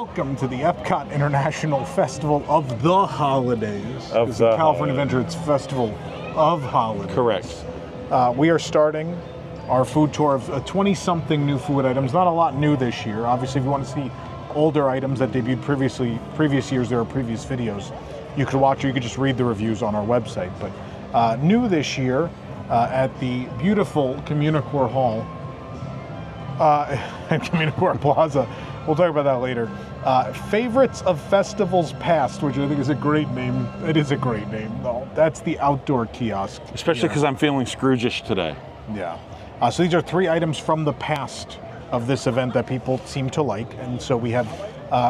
Welcome to the EPCOT International Festival of the Holidays. Of it's the the California holidays. Adventure, it's Festival of Holidays. Correct. We are starting our food tour of 20-something new food items. Not a lot new this year. Obviously, if you want to see older items that debuted previous years, there are previous videos you could watch, or you could just read the reviews on our website. But new this year at the beautiful Communicore Hall, and Communicore Plaza. We'll talk about that later. Favorites of festivals past, which I think is a great name. It is a great name, though. That's the outdoor kiosk. Especially because I'm feeling Scrooge-ish today. Yeah. So these are 3 items from the past of this event that people seem to like. And so we have,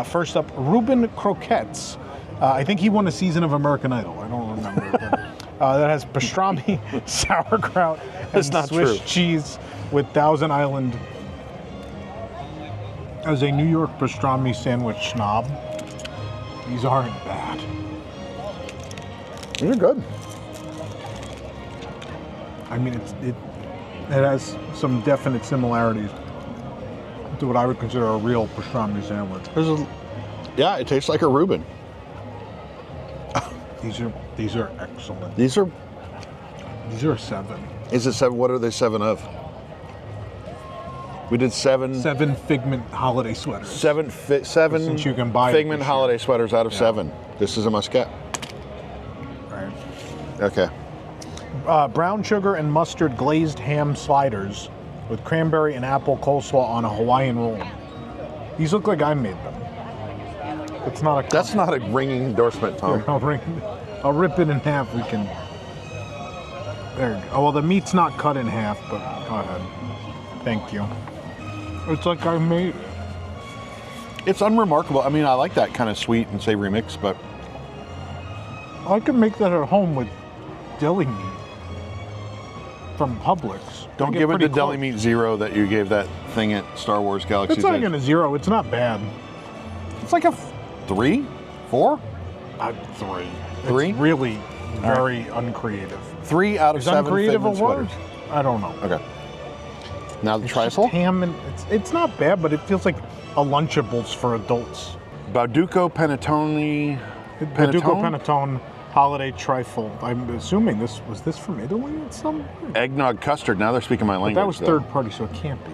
first up, Reuben Croquettes. I think he won a season of American Idol. I don't remember. But, that has pastrami, sauerkraut, and Swiss cheese with Thousand Island. As a New York pastrami sandwich snob, these aren't bad. They're good. I mean, it has some definite similarities to what I would consider a real pastrami sandwich. Yeah, it tastes like a Reuben. These are excellent. These are a 7. Is it 7? What are they 7 of? We did 7. 7 Figment holiday sweaters. 7 Since you can buy it Figment this year. holiday sweaters out of 7. This is a must-get. Right. Okay. Brown sugar and mustard glazed ham sliders with cranberry and apple coleslaw on a Hawaiian roll. These look like I made them. It's not a. That's not a ringing endorsement, Tom. Here, I'll rip it in half. We can. There you go. Oh, well, the meat's not cut in half, but go ahead. Thank you. It's like I made it. It's unremarkable. I mean, I like that kind of sweet and savory mix, but I could make that at home with deli meat from Publix. don't give it the Deli Meat Zero that you gave that thing at Star Wars Galaxy's It's not Edge. even a 0. It's not bad. It's like a 3? 4? 3. 3? It's really very uncreative. 3 out of Is 7 uncreative a Figment word? sweaters. I don't know. Okay. Now the It's trifle. just ham and it's not bad, but it feels like a Lunchables for adults. Bauducco Panettone. Paducco Panettone holiday trifle. I'm assuming this was from Italy at some point. Eggnog custard. Now they're speaking my language. That was though. third party, so it can't be.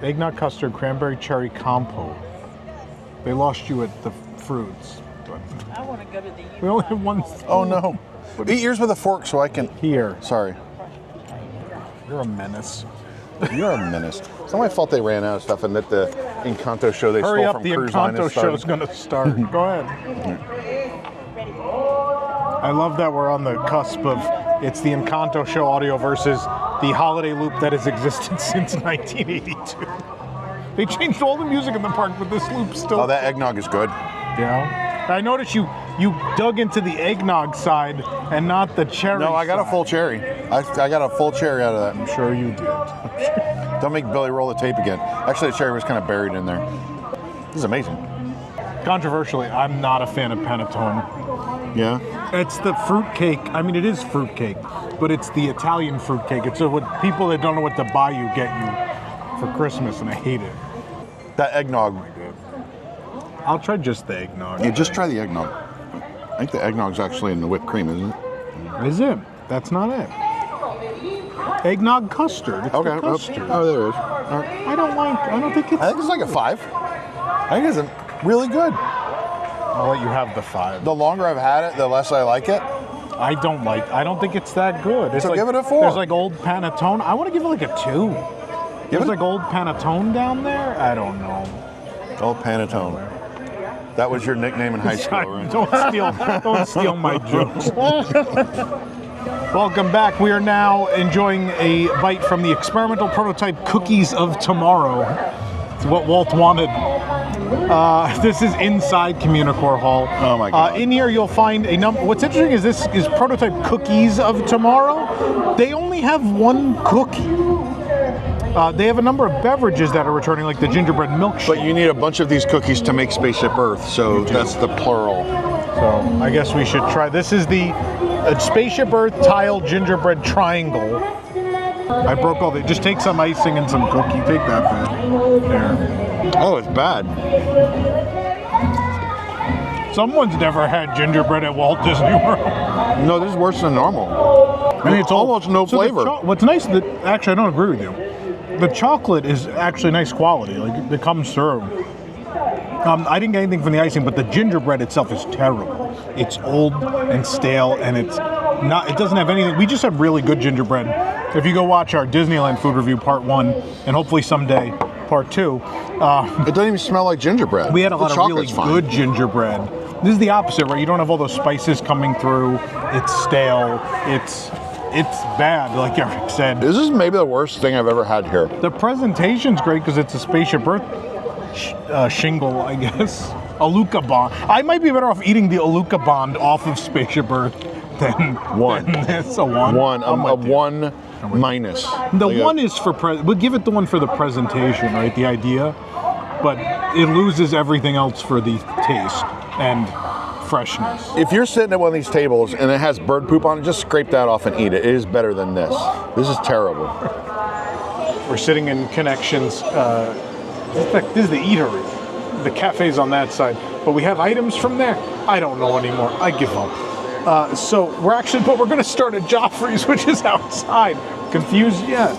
Eggnog custard, cranberry cherry compote. They lost you at the fruits. But I want to go to the we only have one. Oh no. Eat yours with a fork so I can. Here. Sorry. You're a menace. You're a menace. It's not my fault they ran out of stuff and that the Encanto show they Hurry stole up, from the Cruise Line Encanto is starting. show's gonna start. Go ahead. I love that we're on the cusp of it's the Encanto show audio versus the holiday loop that has existed since 1982. They changed all the music in the park, but this loop still. Oh, that eggnog is good. Yeah. I noticed you dug into the eggnog side and not the cherry. No, I got a side. full cherry. I got a full cherry out of that. I'm sure you did. Don't make Billy roll the tape again. Actually, the cherry was kind of buried in there. This is amazing. Controversially, I'm not a fan of panettone. Yeah. It's the fruitcake. I mean, it is fruitcake, but it's the Italian fruitcake. It's what people that don't know what to buy you get you for Christmas, and I hate it. That eggnog. I'll try just the eggnog. You just try the eggnog. I think the eggnog's actually in the whipped cream, isn't it? Is it? That's not it. Eggnog custard. It's the custard. Oh, there it is. All right. I don't think it's. I think it's like a 5. I think it's really good. I'll let you have the 5. The longer I've had it, the less I like it. I don't think it's that good. It's So like, give it a 4. There's like old panettone. I want to give it like a 2. There's it- like old panettone down there. I don't know. Oh, Panettone. That was your nickname in high school, right? Don't steal my jokes. Welcome back. We are now enjoying a bite from the experimental prototype Cookies of Tomorrow. It's what Walt wanted. This is inside Communicore Hall. Oh my God. In here you'll find a number. What's interesting is this is prototype Cookies of Tomorrow. They only have one cookie. They have a number of beverages that are returning, like the gingerbread milkshake. But you need a bunch of these cookies to make Spaceship Earth, so that's the plural. So I guess we should try. This is the Spaceship Earth tile gingerbread triangle. I broke all the. Just take some icing and some cookie. Take that bit. There. Oh, it's bad. Someone's never had gingerbread at Walt Disney World. No, this is worse than normal. I mean, it's almost no so flavor. What's nice that actually I don't agree with you. The chocolate is actually nice quality. Like it comes through. I didn't get anything from the icing, but the gingerbread itself is terrible. It's old and stale, and it's not. It doesn't have anything. We just have really good gingerbread. If you go watch our Disneyland food review part 1, and hopefully someday part 2, It doesn't even smell like gingerbread. we had a lot of really chocolate's fine. good gingerbread. This is the opposite, right? You don't have all those spices coming through. It's stale. It's bad, like Eric said. This is maybe the worst thing I've ever had here. The presentation's great because it's a Spaceship Earth shingle, I guess. Aluka Bond. I might be better off eating the Aluka Bond off of Spaceship Earth than this. A one. A 1 minus. The one is for we'll give it the one for the presentation, right? The idea, but it loses everything else for the taste and freshness. If you're sitting at one of these tables and it has bird poop on it, just scrape that off and eat it. It is better than this. This is terrible. We're sitting in Connections. This is the Eatery. The cafe's on that side, but we have items from there. I don't know anymore. I give up. So we're going to start at Joffrey's, which is outside. Confused yet?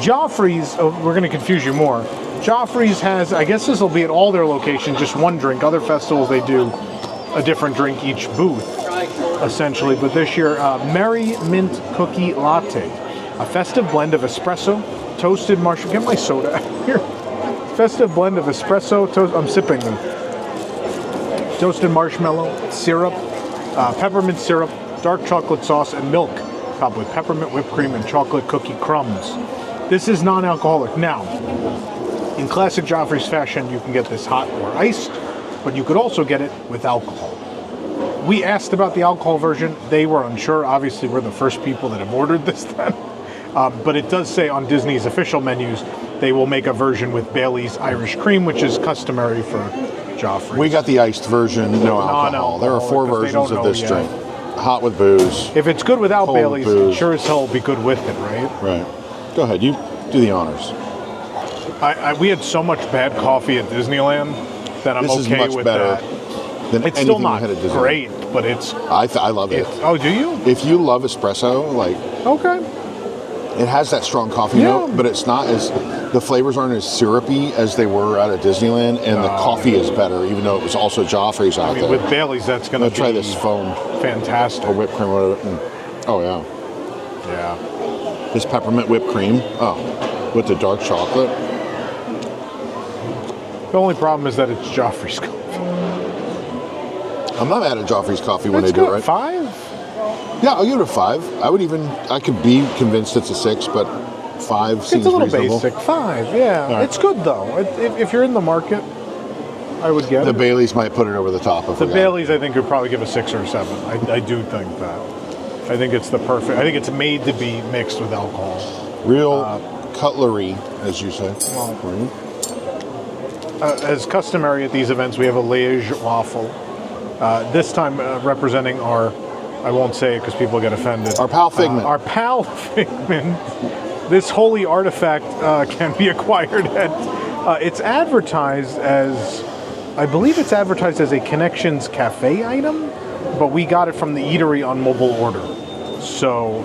Joffrey's. Oh, we're going to confuse you more. Joffrey's has. I guess this will be at all their locations. Just one drink. Other festivals they do a different drink each booth, essentially. But this year, Merry Mint Cookie Latte, a festive blend of espresso, toasted marshmallow. Get my soda out here. Festive blend of espresso, I'm sipping them. Toasted marshmallow, syrup, peppermint syrup, dark chocolate sauce, and milk, topped with peppermint whipped cream and chocolate cookie crumbs. This is non-alcoholic. Now, in classic Joffrey's fashion, you can get this hot or iced, but you could also get it with alcohol. We asked about the alcohol version. They were unsure. Obviously, we're the first people that have ordered this then. But it does say on Disney's official menus, they will make a version with Bailey's Irish Cream, which is customary for Joffrey. We got the iced version, no alcohol. There are 4 versions of this drink. Hot with booze. If it's good without cold Bailey's, booze. sure as hell will be good with it, right? Right. Go ahead, you do the honors. We had so much bad coffee at Disneyland that I'm This is okay much with better that. than It's still anything not we had at Disney. great, but it's... I love it. Oh, do you? If you love espresso, like, Okay. it has that strong coffee note, but it's not as, the flavors aren't as syrupy as they were out at Disneyland, and the coffee is better, even though it was also Joffrey's out there. With Bailey's, that's going to be... try this foam. Fantastic. Or whipped cream, or whatever. Oh, yeah. Yeah. This peppermint whipped cream, with the dark chocolate. The only problem is that it's Joffrey's coffee. I'm not mad at Joffrey's coffee when It's they do good. it right. 5? Yeah, I'll give it a 5. I could be convinced it's a 6, but 5 seems It's a little reasonable. basic. 5, yeah. right. It's good, though. If you're in the market, I would get The it. Bailey's might put it over the top. The Bailey's, I think, would probably give a 6 or 7. I do think that. I think it's the perfect... I think it's made to be mixed with alcohol. Real cutlery, as you say. As customary at these events, we have a Liège waffle. This time representing our... I won't say it because people get offended. Our pal Figment. Our pal Figment. This holy artifact can be acquired at... it's advertised as... I believe it's advertised as a Connections Cafe item, but we got it from the Eatery on mobile order. So,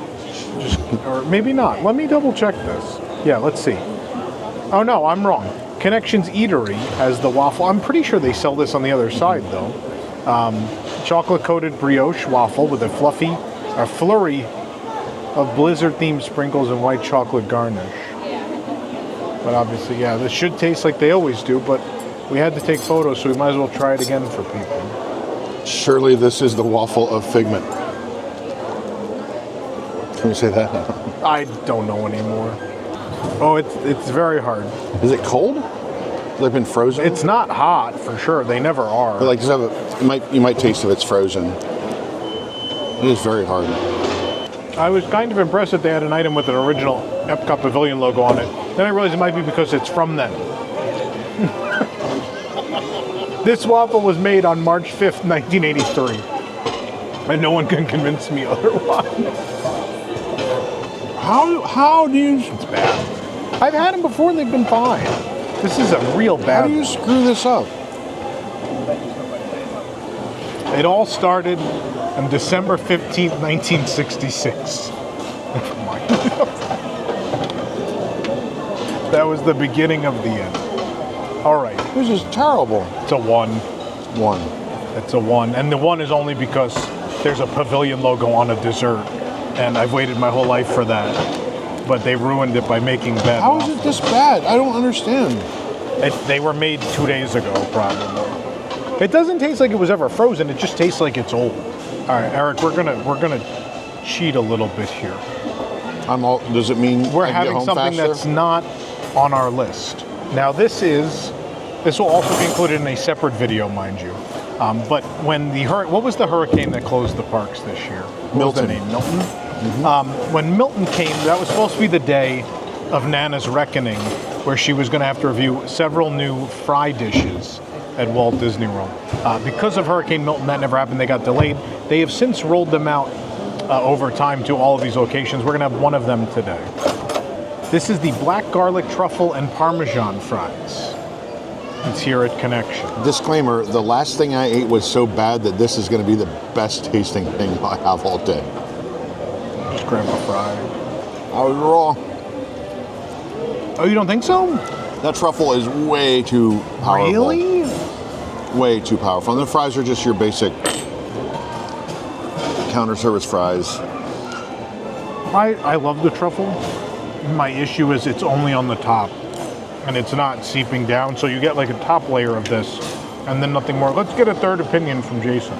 or maybe not. Let me double check this. Yeah, let's see. Oh no, I'm wrong. Connections Eatery has the waffle. I'm pretty sure they sell this on the other side though. Chocolate-coated brioche waffle with a flurry of blizzard-themed sprinkles and white chocolate garnish. But obviously, yeah, this should taste like they always do, but we had to take photos, so we might as well try it again for people. Surely this is the waffle of Figment. Can we say that? I don't know anymore. Oh, it's very hard. Is it cold? Has it been frozen? It's not hot for sure. They never are. But like, does it have you might taste if it's frozen. It is very hard. I was kind of impressed that they had an item with an original EPCOT Pavilion logo on it. Then I realized it might be because it's from them. This waffle was made on March 5th, 1983. And no one can convince me otherwise. How do you? It's bad. I've had them before and they've been fine. This is a real bad How do you one. screw this up? It all started on December 15th, 1966. That was the beginning of the end. All right, This is terrible. it's a 1. One. It's a 1. And the 1 is only because there's a pavilion logo on a dessert. And I've waited my whole life for that. But they ruined it by making bad How is it this bad? I don't understand. They were made 2 days ago, probably. It doesn't taste like it was ever frozen. It just tastes like it's old. All right, Eric, we're gonna cheat a little bit here. Does it mean We're I can get having home something faster? that's not on our list. Now, this will also be included in a separate video, mind you. But when what was the hurricane that closed the parks this year? What was the Milton. name? Milton. When Milton came, that was supposed to be the day of Nana's reckoning, where she was going to have to review several new fry dishes at Walt Disney World. Because of Hurricane Milton, that never happened. They got delayed. They have since rolled them out over time to all of these locations. We're going to have one of them today. This is the black garlic truffle and Parmesan fries. It's here at Connection. Disclaimer, the last thing I ate was so bad that this is going to be the best tasting thing I have all day. Just grab a fry. I was wrong. Oh, you don't think so? That truffle is way too powerful. Really? Way too powerful. And the fries are just your basic counter service fries. I love the truffle. My issue is it's only on the top and it's not seeping down. So you get like a top layer of this and then nothing more. Let's get a third opinion from Jason.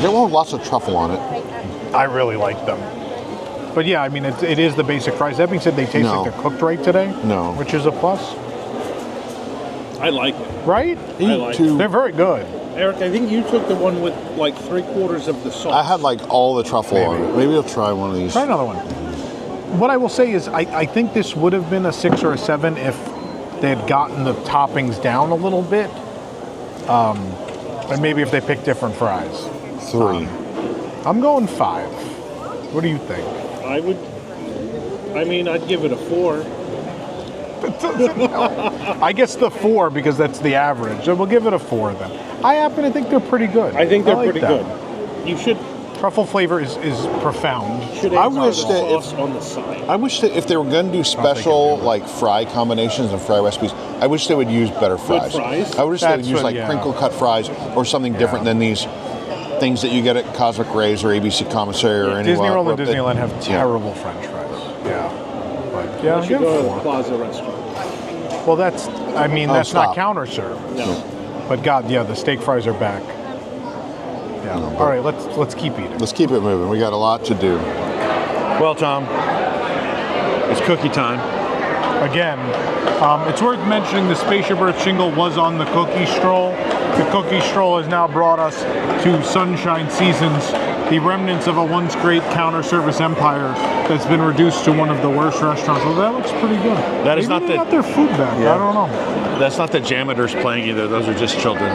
They will have lots of truffle on it. I really like them. But yeah, I mean, it is the basic fries. That being said, they taste No. like they're cooked right today. No. Which is a plus. I like it. Right? I like Too- They're very good. Eric, I think you took the one with like 3/4 of the sauce. I had like all the truffle on it. Maybe I'll try one of these. Try another one. What I will say is I think this would have been a 6 or a 7 if they had gotten the toppings down a little bit. And maybe if they picked different fries. 3. I'm going 5. What do you think? I'd give it a 4. I guess the 4 because that's the average. So we'll give it a 4 then. I happen to think they're pretty good. I think they're like pretty that. good. You should Truffle flavor is profound. I add wish the that sauce on the side. I wish that if they were going to do special like fry combinations and fry recipes, I wish they would use better fries. fries? I wish they would That's use what- like yeah. crinkle cut fries or something different than these things that you get at Cosmic Rays or ABC Commissary or anywhere. Disney World and that- Disneyland have yeah. terrible French fries. Yeah. But yeah, You I'll should give go to the 4. Plaza restaurant. Well, that's not stop. counter serve. No. But God, yeah, the steak fries are back. Yeah. All right, let's keep eating. Let's keep it moving. We got a lot to do. Well, Tom, it's cookie time. Again, it's worth mentioning the Spaceship Earth shingle was on the cookie stroll. The cookie stroll has now brought us to Sunshine Seasons, the remnants of a once great counter service empire that's been reduced to one of the worst restaurants. Well, that looks pretty good. That is Maybe not they the- got their food back. Yeah. I don't know. That's not the janitors playing either. Those are just children.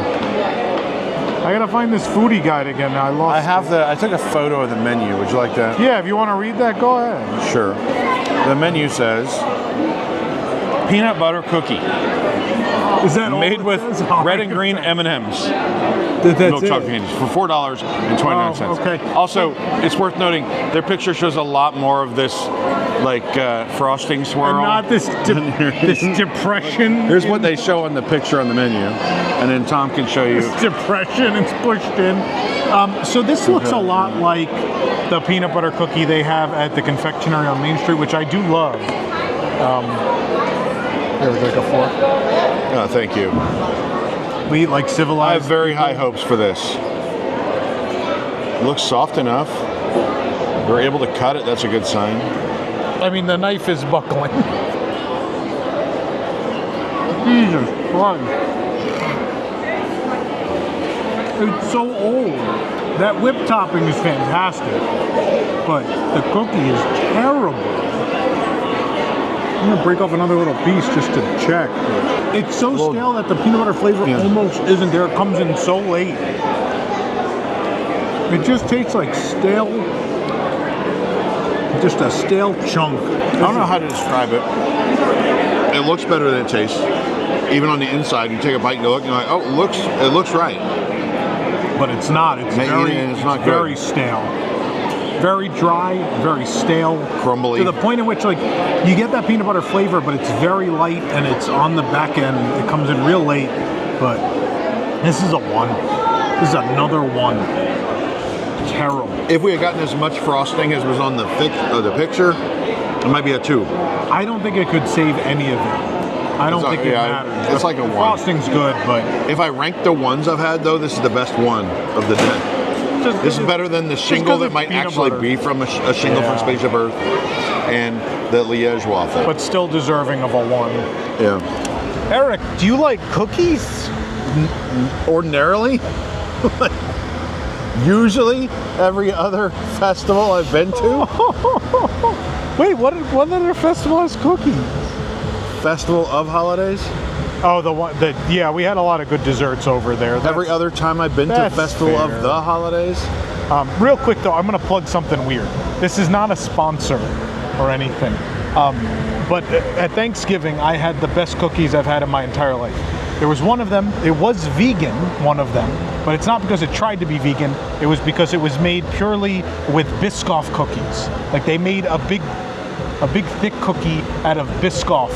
I gotta find this foodie guide again now. I lost. I took a photo of the menu. Would you like that? Yeah, if you want to read that, go ahead. Sure. The menu says peanut butter cookie Is that all made it with says? Oh, red and green M&Ms. That's Milk it. chocolate candies for $4.29. Oh, okay. Also, it's worth noting their picture shows a lot more of this, like frosting swirl. And not this this depression. Here's what they show on the picture on the menu, and then Tom can show you. This depression it's pushed in. So this looks a lot like the peanut butter cookie they have at the confectionery on Main Street, which I do love. Here, would you like a fork? Oh, thank you. We eat like I civilized. have very high hopes for this. It looks soft enough. We're able to cut it. That's a good sign. I mean, the knife is buckling. Jesus Christ. It's so old. That whipped topping is fantastic, but the cookie is terrible. I'm gonna break off another little piece just to check. It's so stale that the peanut butter flavor almost isn't there. It comes in so late. It just tastes like stale just a stale chunk. I don't know how to describe it. It looks better than it tastes. Even on the inside, you take a bite and you look, and you're like, oh, it looks right. But it's not. It's not very good. stale. Very dry, very stale. Crumbly. To the point in which, like, you get that peanut butter flavor, but it's very light and it's on the back end. It comes in real late, but this is a 1. This is another 1. Terrible. If we had gotten as much frosting as was on the picture, it might be a 2. I don't think it could save any of it. I don't think it matters. It's like a 1. Frosting's good, but if I rank the ones I've had, though, this is the best one of the day. This is better than the shingle that might actually be from a shingle from Spaceship Earth and the Liège waffle. But still deserving of a 1. Yeah. Eric, do you like cookies? Ordinarily, usually every other festival I've been to. Wait, what other festival has cookies? Festival of Holidays. Oh, yeah, we had a lot of good desserts over there. Every other time I've been to Festival of the Holidays. Real quick though, I'm going to plug something weird. This is not a sponsor or anything. But at Thanksgiving, I had the best cookies I've had in my entire life. There was one of them, it was vegan, one of them, but it's not because it tried to be vegan, it was because it was made purely with Biscoff cookies. Like they made a big thick cookie out of Biscoff.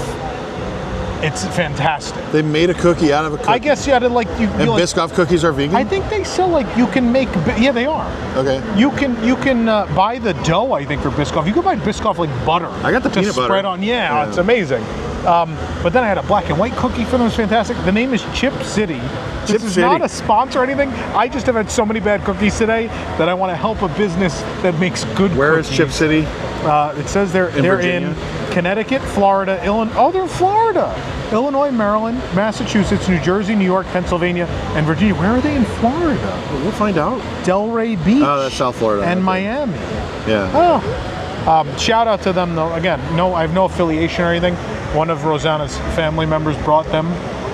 It's fantastic. They made a cookie out of a cookie. I guess you had to And Biscoff cookies are vegan? I think they sell you can make, yeah, they are. Okay. You can buy the dough, I think, for Biscoff. You can buy Biscoff like butter. I got the peanut butter. Spread on, yeah, it's amazing. But then I had a black and white cookie for them. It was fantastic. The name is Chip City. This is not a sponsor or anything. I just have had so many bad cookies today that I want to help a business that makes good Where cookies. is Chip City? It says they're in Connecticut, Florida, Illinois. Oh, they're in Florida. Illinois, Maryland, Massachusetts, New Jersey, New York, Pennsylvania, and Virginia. Where are they in Florida? Well, we'll find out. Delray Beach. Oh, that's South Florida. And Miami. Yeah. Oh. Shout out to them though. Again, I have no affiliation or anything. One of Rosanna's family members brought them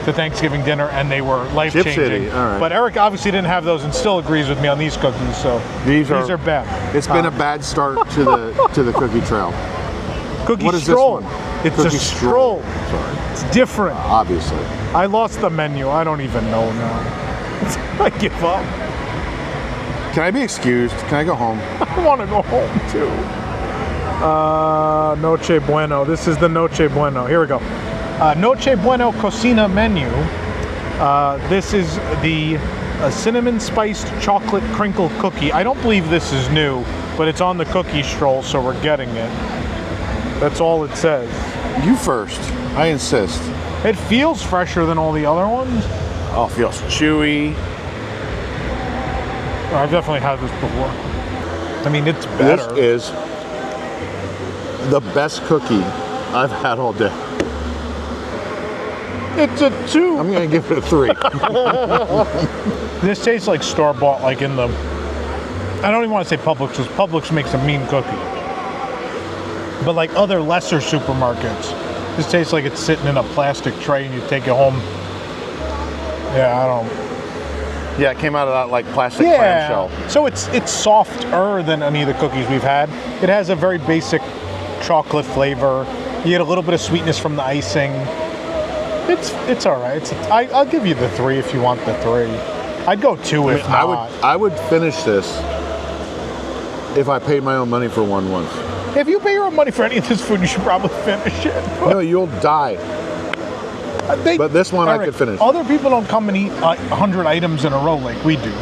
to Thanksgiving dinner, and they were life-changing. Chip City, all right. But Eric obviously didn't have those, and still agrees with me on these cookies. So these are bad. It's been a bad start to the cookie trail. Cookie What is Stroll. this one? It's Cookie a Stroll. Sorry. It's different. Obviously. I lost the menu. I don't even know now. I give up. Can I be excused? Can I go home? I want to go home too. Nochebuena. This is the Nochebuena. Here we go. Nochebuena Cocina menu. This is the cinnamon spiced chocolate crinkle cookie. I don't believe this is new, but it's on the cookie stroll, so we're getting it. That's all it says. You first. I insist. It feels fresher than all the other ones. Oh, it feels chewy. I've definitely had this before. I mean, it's better. This is the best cookie I've had all day. It's a 2. I'm going to give it a 3. This tastes like store-bought, like in the... I don't even want to say Publix, because Publix makes a mean cookie. But like other lesser supermarkets, this tastes like it's sitting in a plastic tray and you take it home. Yeah, I don't... Yeah, it came out of that like plastic clamshell. So it's softer than any of the cookies we've had. It has a very basic chocolate flavor. You get a little bit of sweetness from the icing. It's all right. I'll give you the 3 if you want the 3. I'd go 2 if not. I would finish this if I paid my own money for one once. If you pay your own money for any of this food, you should probably finish it. No, you'll die. But this one Eric, I could finish. Other people don't come and eat 100 items in a row like we do.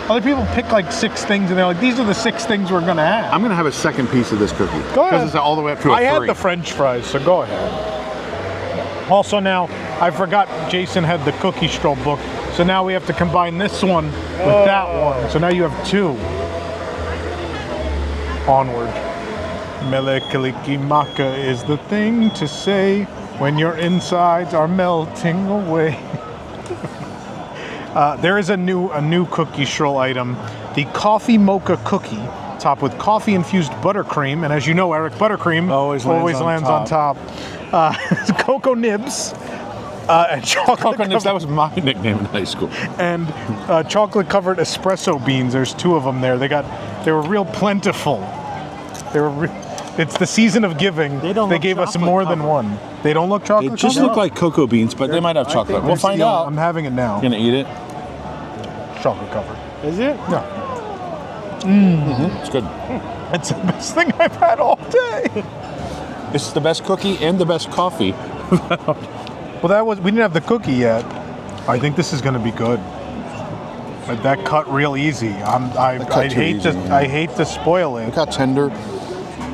Other people pick like 6 things and they're like, these are the 6 things we're going to have. I'm going to have a second piece of this cookie. Go ahead. Because it's all the way up to a 3. I had the French fries, so go ahead. Also now, I forgot Jason had the cookie stroll book, so now we have to combine this one with that one. So now you have 2. Onward. Mele Kalikimaka is the thing to say when your insides are melting away. There is a new cookie stroll item, the coffee mocha cookie, topped with coffee-infused buttercream, and as you know, Eric, buttercream always lands on top. Cocoa nibs. And chocolate Cocoa nibs, that was my nickname in high school. And chocolate-covered espresso beans. There's 2 of them there. They were real plentiful. It's the season of giving. They don't look gave us chocolate more than covered. one. They don't look They chocolate. just covered? look like cocoa beans, but they might have chocolate. We'll find out. I'm having it now. You gonna eat it? Chocolate covered. Is it? Yeah. It's good. It's the best thing I've had all day. This is the best cookie and the best coffee. Well, we didn't have the cookie yet. I think this is going to be good. But that cut real easy. I hate to spoil it. Look how tender,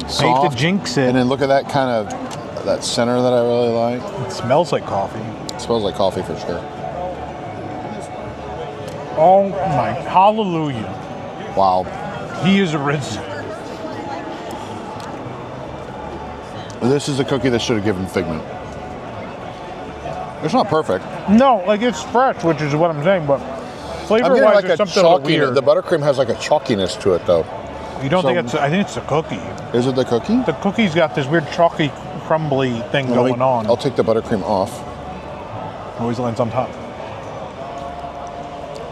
soft. Hate to jinx it. And then look at that kind of that center that I really like. It smells like coffee. It smells like coffee for sure. Oh my, hallelujah. Wow. He is risen. This is a cookie that should have given Figment. It's not perfect. No, like it's fresh, which is what I'm saying, but I'm flavor-wise, getting like there's a something a little chalkiness. weird. The buttercream has like a chalkiness to it, though. You don't so- think it's? I think it's the cookie. Is it the cookie? The cookie's got this weird chalky, crumbly thing going on. I'll take the buttercream off. Always lands on top.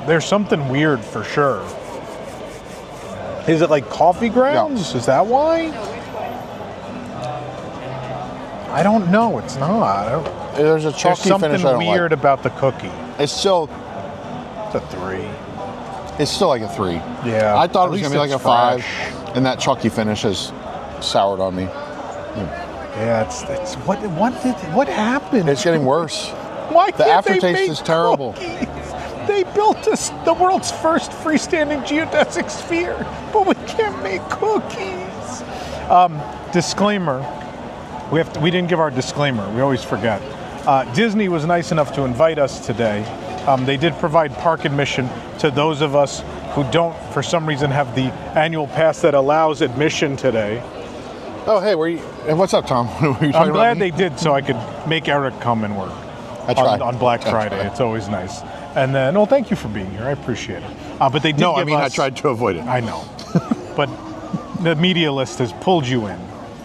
There's something weird for sure. Is it like coffee grounds? Yeah. Is that why? I don't know. It's not. There's a There's chalky something finish I don't weird like. about the cookie. It's still It's a 3. It's still like a 3. Yeah. I thought at it was least gonna be like a it's 5, fresh. and that chalky finish has soured on me. Yeah. It's what happened? It's getting worse. Why The can't they aftertaste make is terrible. cookies? They built the world's first freestanding geodesic sphere, but we can't make cookies. Disclaimer: we didn't give our disclaimer. We always forget. Disney was nice enough to invite us today. They did provide park admission to those of us who don't, for some reason, have the annual pass that allows admission today. Oh, hey, what's up, Tom? Were you talking I'm glad about me? they did, so I could make Eric come and work. I tried. On Black I Friday. tried. It's always nice. And then, well, thank you for being here. I appreciate it. But they did No, give I mean, I us, tried to avoid it. I know. But the media list has pulled you in.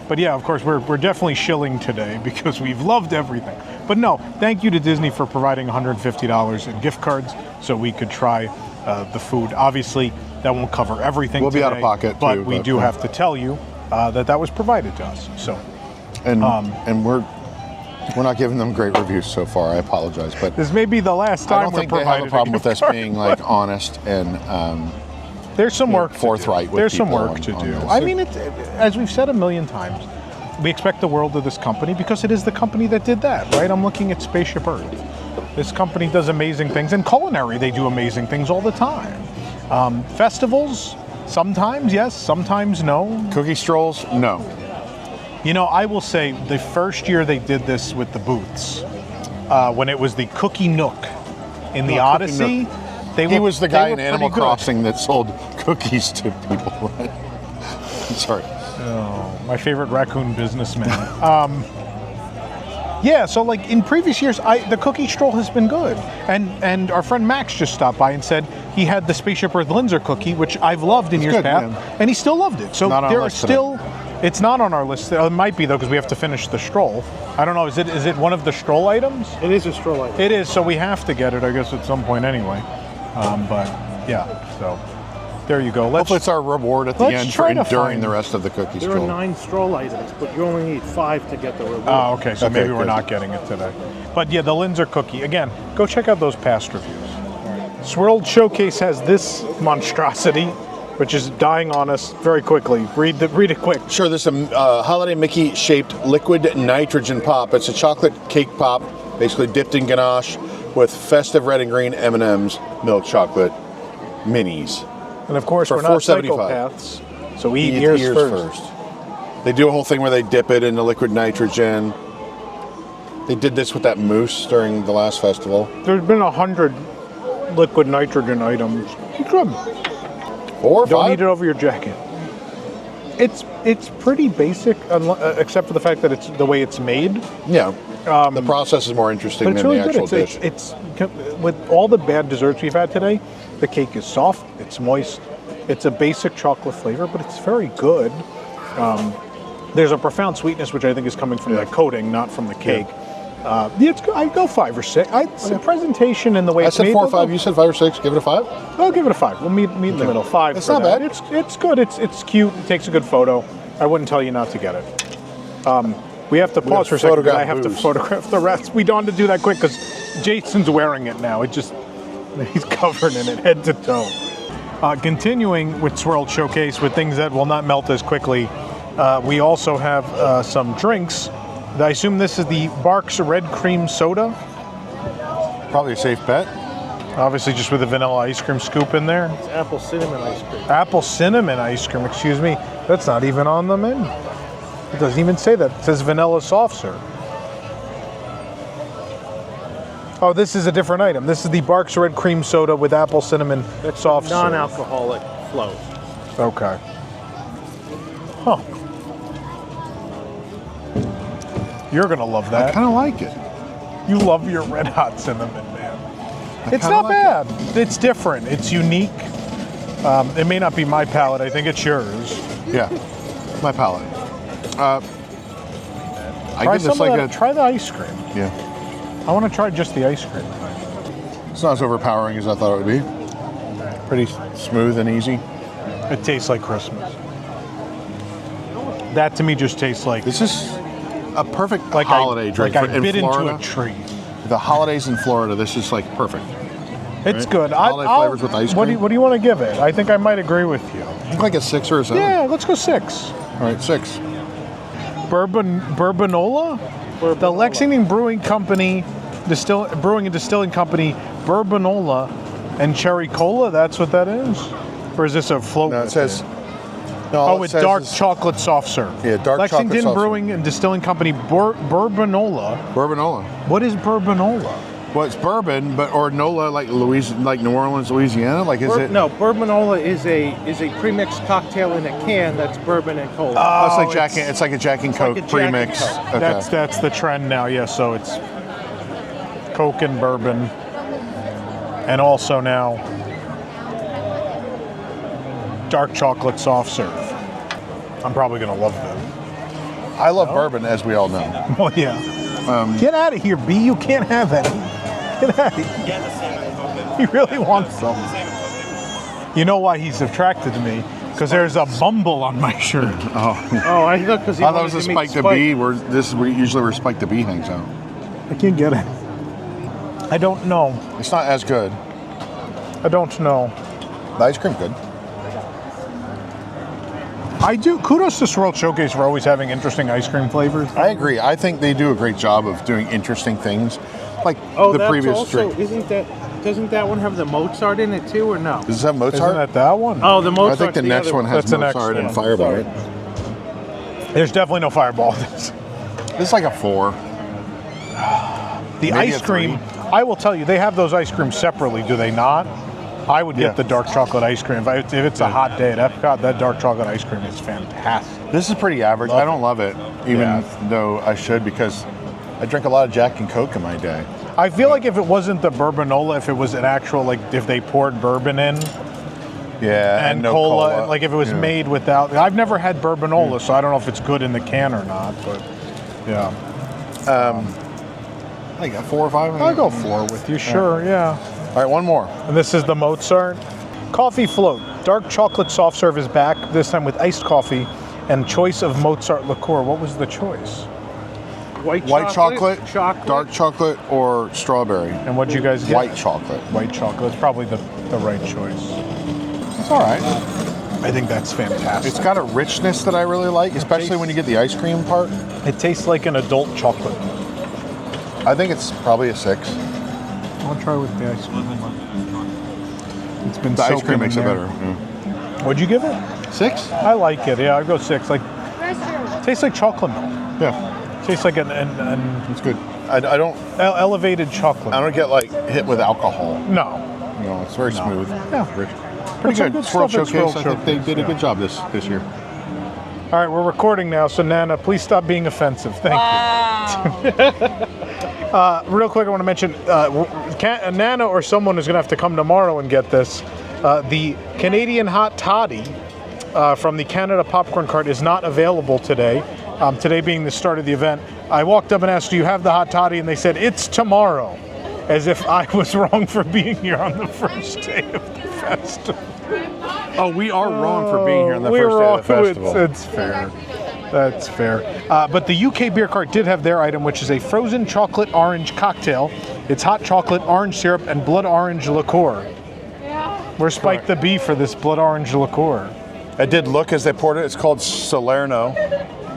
But yeah, of course, we're definitely shilling today because we've loved everything. But no, thank you to Disney for providing $150 in gift cards so we could try the food. Obviously, that won't cover everything We'll be today, out of pocket, but too, we but, do yeah. have to tell you that was provided to us. So And we're not giving them great reviews so far. I apologize, but this may be the last I time don't we're think they provided have a problem with gift us card, being but like honest and there's some work forthright to do. with There's some people work to on do. this. I mean, as we've said a million times, we expect the world of this company because it is the company that did that, right? I'm looking at Spaceship Earth. This company does amazing things. In culinary, they do amazing things all the time. Festivals, sometimes yes, sometimes no. cookie strolls. No, You know, I will say the first year they did this with the booths, when it was the Cookie Nook in the Oh, Cookie Odyssey, he was the guy in they were Animal pretty good. Crossing that sold cookies to people. Right? Sorry. Oh, my favorite raccoon businessman. Yeah, so like in previous years, the cookie stroll has been good, and our friend Max just stopped by and said he had the Spaceship Earth Linzer cookie, which I've loved in years good, past, man. and he still loved it. So Not on there our are list still, it's not on our list. It might be though because we have to finish the stroll. I don't know. Is it one of the stroll items? It is a stroll item. It is. So we have to get it, I guess, at some point anyway. But yeah, so there you go. Hopefully, it's our reward at the let's end for try to enduring find- the rest of the cookie There are stroll. 9 stroll items, but you only need 5 to get the reward. Oh, okay. So Okay, maybe we're good. not getting it today. But yeah, the Linzer cookie. Again, go check out those past reviews. Swirled Showcase has this monstrosity, which is dying on us very quickly. Read it quick. Sure, this is a Holiday Mickey shaped liquid nitrogen pop. It's a chocolate cake pop, basically dipped in ganache with festive red and green M&Ms, milk chocolate minis. And of course, For we're not $4.75. psychopaths, so we eat ears first. They do a whole thing where they dip it in the liquid nitrogen. They did this with that mousse during the last festival. There's been 100 liquid nitrogen items. It's good. 4 or 5? Don't eat it over your jacket. It's pretty basic, except for the fact that it's the way it's made. Yeah. The process is more interesting But it's than really the actual good. dish. It's with all the bad desserts we've had today, the cake is soft, it's moist, it's a basic chocolate flavor, but it's very good. There's a profound sweetness, which I think is coming from the coating, not from the cake. Yeah, it's good. I'd go 5 or 6. The presentation and the way I it's said made. 4 or 5. You said 5 or 6. Give it a 5. I'll give it a 5. We'll meet in the middle. 5. It's for not that. bad. It's good. It's cute. It takes a good photo. I wouldn't tell you not to get it. We have to pause for a second because I have to photograph the rest. We don't want to do that quick because Jason's wearing it now. He's covered in it head to toe. Continuing with Swirled Showcase with things that will not melt as quickly, we also have some drinks. I assume this is the Barks Red Cream Soda. Probably a safe bet. Obviously just with a vanilla ice cream scoop in there. It's apple cinnamon ice cream. Apple cinnamon ice cream, excuse me. That's not even on the menu. It doesn't even say that. It says vanilla soft serve. Oh, this is a different item. This is the Barks Red Cream Soda with apple cinnamon soft serve. Non-alcoholic float. Okay. Huh. You're gonna love I that. kind of like it. You love your red hot cinnamon, man. It's not bad. It's different. It's unique. It may not be my palate. I think it's yours. Yeah, my palate. I Try give this some of like that. Try the ice cream. Yeah. I want to try just the ice cream. It's not as overpowering as I thought it would be. Pretty smooth and easy. It tastes like Christmas. That to me just tastes like This is a perfect like holiday drink Like I in bit Florida. into a tree. The holidays in Florida, this is like perfect. It's Right? good. Holiday flavors with ice What cream. do you want to give it? I think I might agree with you. I think like a 6 or a 7. Yeah, let's go 6. All right, 6. Bourbanola? The Lexington Brewing Company, Brewing and Distilling Company, Bourbanola and Cherry Cola. That's what that is, or is this a float? No, it says. No, Oh, all it with says dark is chocolate soft serve. Yeah, dark chocolate Lexington soft serve. Brewing and Distilling Company, Bourbanola. Bourbanola. What is Bourbanola? Well, it's bourbon, but or Nola like New Orleans, Louisiana. Like, is it? No, Bourbanola is a premixed cocktail in a can that's bourbon and cola. Oh, it's like Jack. It's like a Jack and Coke like a Jack and premix. Coke. Okay. That's the trend now. Yeah, so it's Coke and bourbon, and also now dark chocolate soft serve. I'm probably gonna love that. I love bourbon, as we all know. Well, yeah. Get out of here, B. You can't have that. Get out of here. He really wants some. You know why he's attracted to me? Because there's a bumble on my shirt. Oh, I thought because he I thought it wanted was a to meet Spike the Bee. Usually where Spike the Bee hangs out. I can't get it. I don't know. It's not as good. I don't know. The ice cream good. I do. Kudos to Swirled Showcase for always having interesting ice cream flavors. I agree. I think they do a great job of doing interesting things, like Oh, the that's previous also, drink. doesn't that one have the Mozart in it too, or no? Does this have Mozart? Isn't that one? Oh, the I Mozart. think the next one has That's the next Mozart and one. Fireball. Sorry. Right? There's definitely no Fireball in this. It's like a 4. The Maybe ice a cream, I will tell you, they have those ice creams separately, do they not? I would Yeah. get the dark chocolate ice cream. If it's a hot day at EPCOT, that dark chocolate ice cream is fantastic. This is pretty average. I don't love it, even Yeah. though I should, because I drink a lot of Jack and Coke in my day. I feel like if it wasn't the Bourbanola, if it was an actual, like if they poured bourbon in Yeah, and no cola, like if it was Yeah. made without, I've never had Bourbanola, so I don't know if it's good in the can or not, but yeah. Like a 4 or 5. I'll go 4 with you, sure, yeah. All right, one more. And this is the Mozart. Coffee float. Dark chocolate soft serve is back, this time with iced coffee and choice of Mozart liqueur. What was the choice? White chocolate, dark chocolate, or strawberry. And what'd you guys get? White chocolate. White chocolate. It's probably the right choice. It's all right. I think that's fantastic. It's got a richness that I really like, especially when you get the ice cream part. It tastes like an adult chocolate. I think it's probably a 6. I'll try with the ice cream. It's been The ice soaking cream makes in it there. better. What'd you give it? 6? I like it. Yeah, I'd go 6. Like, tastes like chocolate milk. Yeah, Tastes like an it's good. I don't elevated chocolate. get like hit with alcohol. No. No, it's very smooth. Yeah. Rich. But Pretty some good. good Swirled stuff at Showcase. Swirled I think they Showcase, did a yeah. good job this year. All right, we're recording now, so Nana, please stop being offensive. Thank you. Real quick, I want to mention Nana or someone is going to have to come tomorrow and get this. The Canadian Hot Toddy from the Canada Popcorn Cart is not available today. Today being the start of the event. I walked up and asked, do you have the Hot Toddy? And they said, it's tomorrow. As if I was wrong for being here on the first day of the festival. Oh, we are wrong for being here on the We're first day wrong. of the festival. It's fair. That's fair. But the UK beer cart did have their item, which is a frozen chocolate orange cocktail. It's hot chocolate, orange syrup, and blood orange liqueur. Where's Spike the Bee for this blood orange liqueur? I did look as they poured it. It's called Salerno.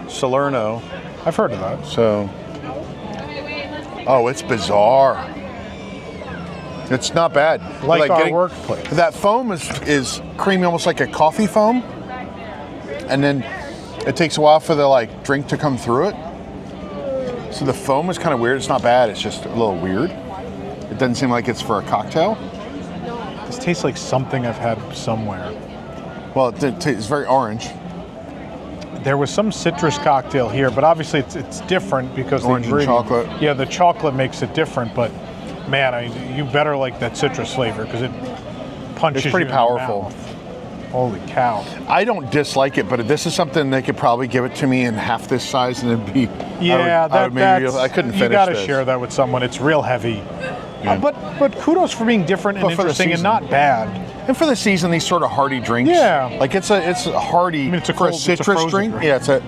Salerno. I've heard of that. So, oh, it's bizarre. It's not bad. Like our workplace. That foam is creamy, almost like a coffee foam, and then it takes a while for the drink to come through it. So the foam is kind of weird. It's not bad. It's just a little weird. It doesn't seem like it's for a cocktail. This tastes like something I've had somewhere. Well, it's very orange. There was some citrus cocktail here, but obviously it's different because Orange and chocolate. Yeah, the chocolate makes it different, but man, you better like that citrus flavor because it punches It's pretty you in the powerful. mouth. Holy cow. I don't dislike it, but this is something they could probably give it to me in half this size and it'd be. Yeah, I couldn't finish You got to this. share that with someone. It's real heavy. Yeah. But kudos for being different and But for the interesting and season. not bad. And for the season, these sort of hearty drinks. Yeah. Like it's a hearty. I mean, it's a for cold- a it's a citrus frozen drink. drink. Yeah, it's a.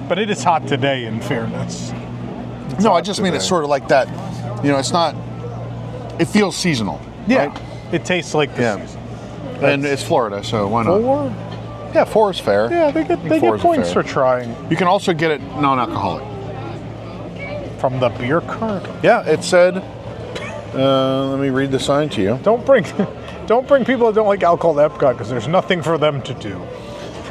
But it is hot today, in fairness. No, I hot just mean today. it's sort of like that. It's not. It feels seasonal. Yeah, right? it tastes like the Yeah. season. And it's Florida, so why not? 4? Yeah, 4 is fair. Yeah, they I think get 4 is points fair. for trying. You can also get it non-alcoholic. From the beer cart. Yeah, it said. Let me read the sign to you. Don't bring people that don't like alcohol to Epcot because there's nothing for them to do.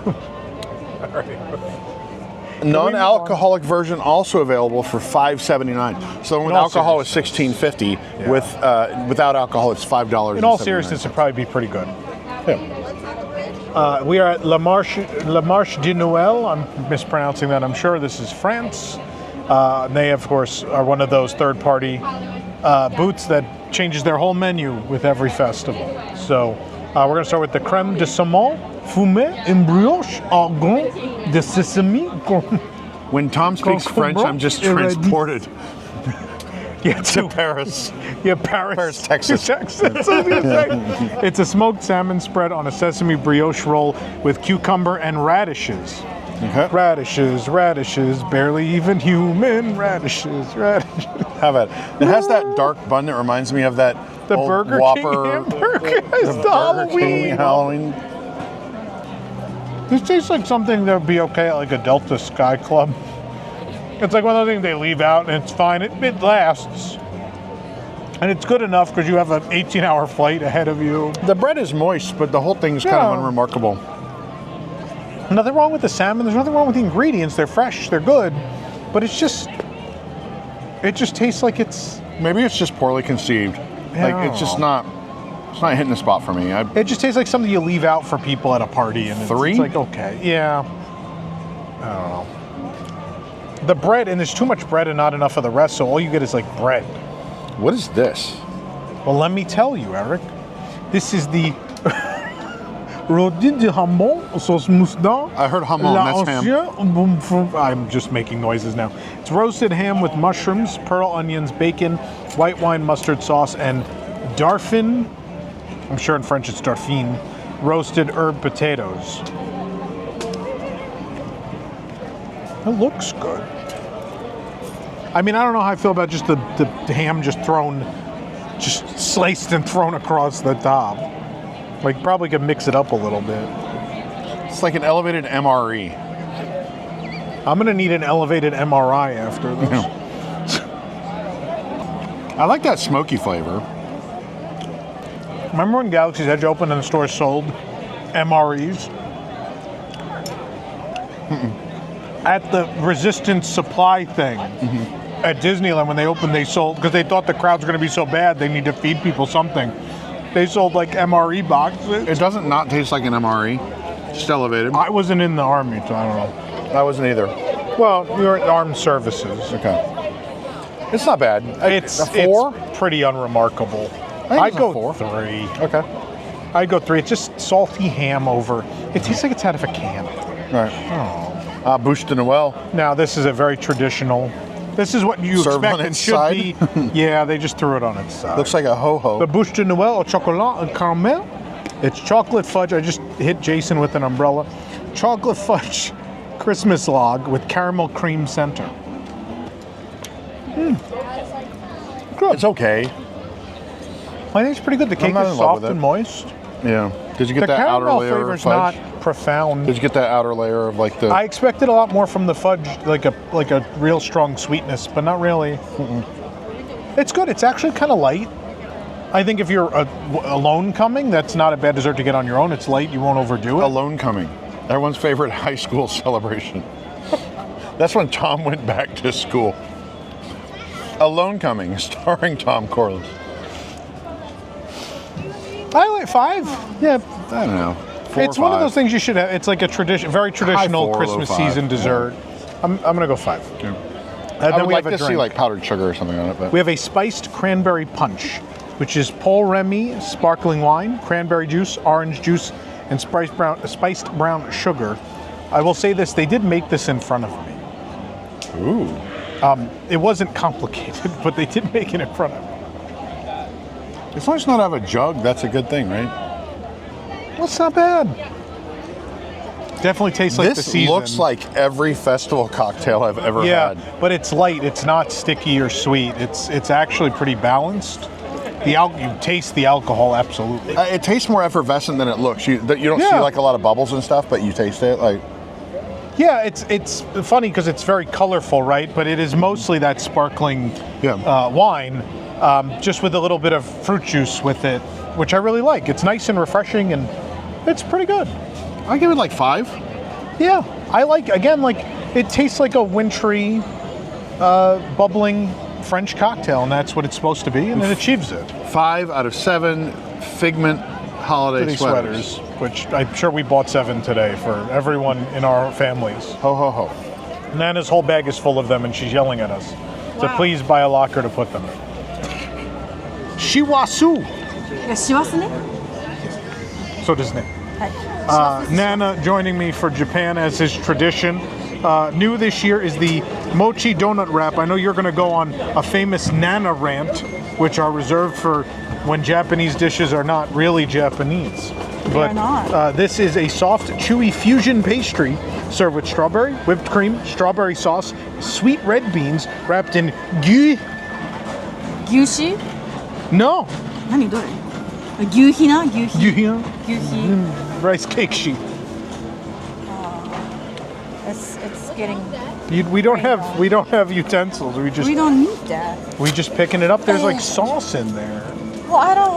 All right. Non-alcoholic version also available for $5.79. So with In all alcohol is $16.50. Yeah. Without alcohol, it's $5. In all seriousness, it'd probably be pretty good. yeah. We are at Marche de Noel. I'm mispronouncing that, I'm sure. This is France. They, of course, are one of those third-party booths that changes their whole menu with every festival. So we're going to start with the crème de saumon fumée en brioche au grain de sesame. When Tom speaks French, I'm just transported Yeah, to Paris. Yeah, Paris, Texas. Texas. That's what I was gonna say. It's a smoked salmon spread on a sesame brioche roll with cucumber and radishes. Okay. Radishes, barely even human radishes. How about it? It has that dark bun that reminds me of that The old Burger Whopper, King hamburger. It's the Burger King Halloween. This tastes like something that would be okay at like a Delta Sky Club. It's like one of those things they leave out and it's fine. It lasts. And it's good enough because you have an 18-hour flight ahead of you. The bread is moist, but the whole thing's kind Yeah. of unremarkable. Nothing wrong with the salmon. There's nothing wrong with the ingredients. They're fresh. They're good. But it just tastes like it's... Maybe it's just poorly conceived. Like it's just not. It's not hitting the spot for me. It just tastes like something you leave out for people at a party. And 3? It's like, okay. Yeah. I don't know. The bread, and there's too much bread and not enough of the rest, so all you get is like bread. What is this? Well, let me tell you, Eric. This is the Rodin de Hamon sauce moussedan. I heard hamon, that's ham. I'm just making noises now. It's roasted ham with mushrooms, pearl onions, bacon, white wine mustard sauce, and darfin. I'm sure in French it's darfine. Roasted herb potatoes. It looks good. I mean, I don't know how I feel about just the ham just sliced and thrown across the top. Like, probably could mix it up a little bit. It's like an elevated MRE. I'm gonna need an elevated MRI after this. I like that smoky flavor. Remember when Galaxy's Edge opened and the store sold MREs? At the resistance supply thing at Disneyland when they opened, they sold, because they thought the crowds were going to be so bad they need to feed people something. They sold like MRE boxes. It doesn't not taste like an MRE. Just elevated. I wasn't in the Army, so I don't know. I wasn't either. Well, you're at Armed Services. Okay. It's not bad. It's a 4? It's pretty unremarkable. think I'd it's a go 4. 3. Okay. I'd go 3. It's just salty ham over. It tastes like it's out of a can. Right. Bouche de Noel. Now, this is a very traditional. This is what you Served expect on it its should side? be. Yeah, they just threw it on its side. Looks like a ho-ho. The bouche de Noel au chocolat and caramel. It's chocolate fudge. I just hit Jason with an umbrella. Chocolate fudge Christmas log with caramel cream center. Good. It's okay. I think it's pretty good. The cake not is in love soft with it. and moist. Yeah. Did you get The that outer caramel layer of flavor's fudge? not profound. Did you get that outer layer of like the? I expected a lot more from the fudge, like a real strong sweetness, but not really. It's good. It's actually kind of light. I think if you're alone coming, that's not a bad dessert to get on your own. It's light. You won't overdo it. Alone coming. Everyone's favorite high school celebration. That's when Tom went back to school. Alone Coming, starring Tom Corliss. I like 5. Yeah. I don't know. 4 It's or one of 5. those things you should have. It's like a very traditional 4 or Christmas 5. season dessert. I'm gonna go 5. Yeah. And I then would we like have a to see drink. like powdered sugar or something on it, but We have a spiced cranberry punch, which is Paul Remy sparkling wine, cranberry juice, orange juice, and spiced brown sugar. I will say this: they did make this in front of me. ooh. It wasn't complicated, but they did make it in front of me. As long as it's not out of a jug, that's a good thing, right? Well, it's not bad. Definitely tastes like the This season. looks like every festival cocktail I've ever Yeah, had. but it's light. It's not sticky or sweet. It's actually pretty balanced. You taste the alcohol absolutely. It tastes more effervescent than it looks. You don't see Yeah. like a lot of bubbles and stuff, but you taste it like. Yeah, it's funny because it's very colorful, right? But it is mostly that sparkling Yeah. wine, just with a little bit of fruit juice with it, which I really like. It's nice and refreshing, and it's pretty good. I give it like 5. Yeah, I like it tastes like a wintry, bubbling French cocktail, and that's what it's supposed to be, and it achieves it. 5 out of 7 Figment holiday Pretty sweaters. which I'm sure we bought 7 today for everyone in our families. Ho ho ho. Nana's whole bag is full of them, and she's yelling at us to please buy a locker to put them in. Shi Wasu. しますね。 So does Nick. はい。 Nana joining me for Japan as is tradition. New this year is the mochi donut wrap. I know you're going to go on a famous Nana rant, which are reserved for when Japanese dishes are not really Japanese. But not. this is a soft, chewy fusion pastry served with strawberry, whipped cream, strawberry sauce, sweet red beans wrapped in牛脂？ No, 何どれ？牛皮な？牛皮。 gyuhyun 牛皮。 rice cake sheet. It's getting. We don't have utensils. We don't need that. We just picking it up. There's like sauce in there, Well, I don't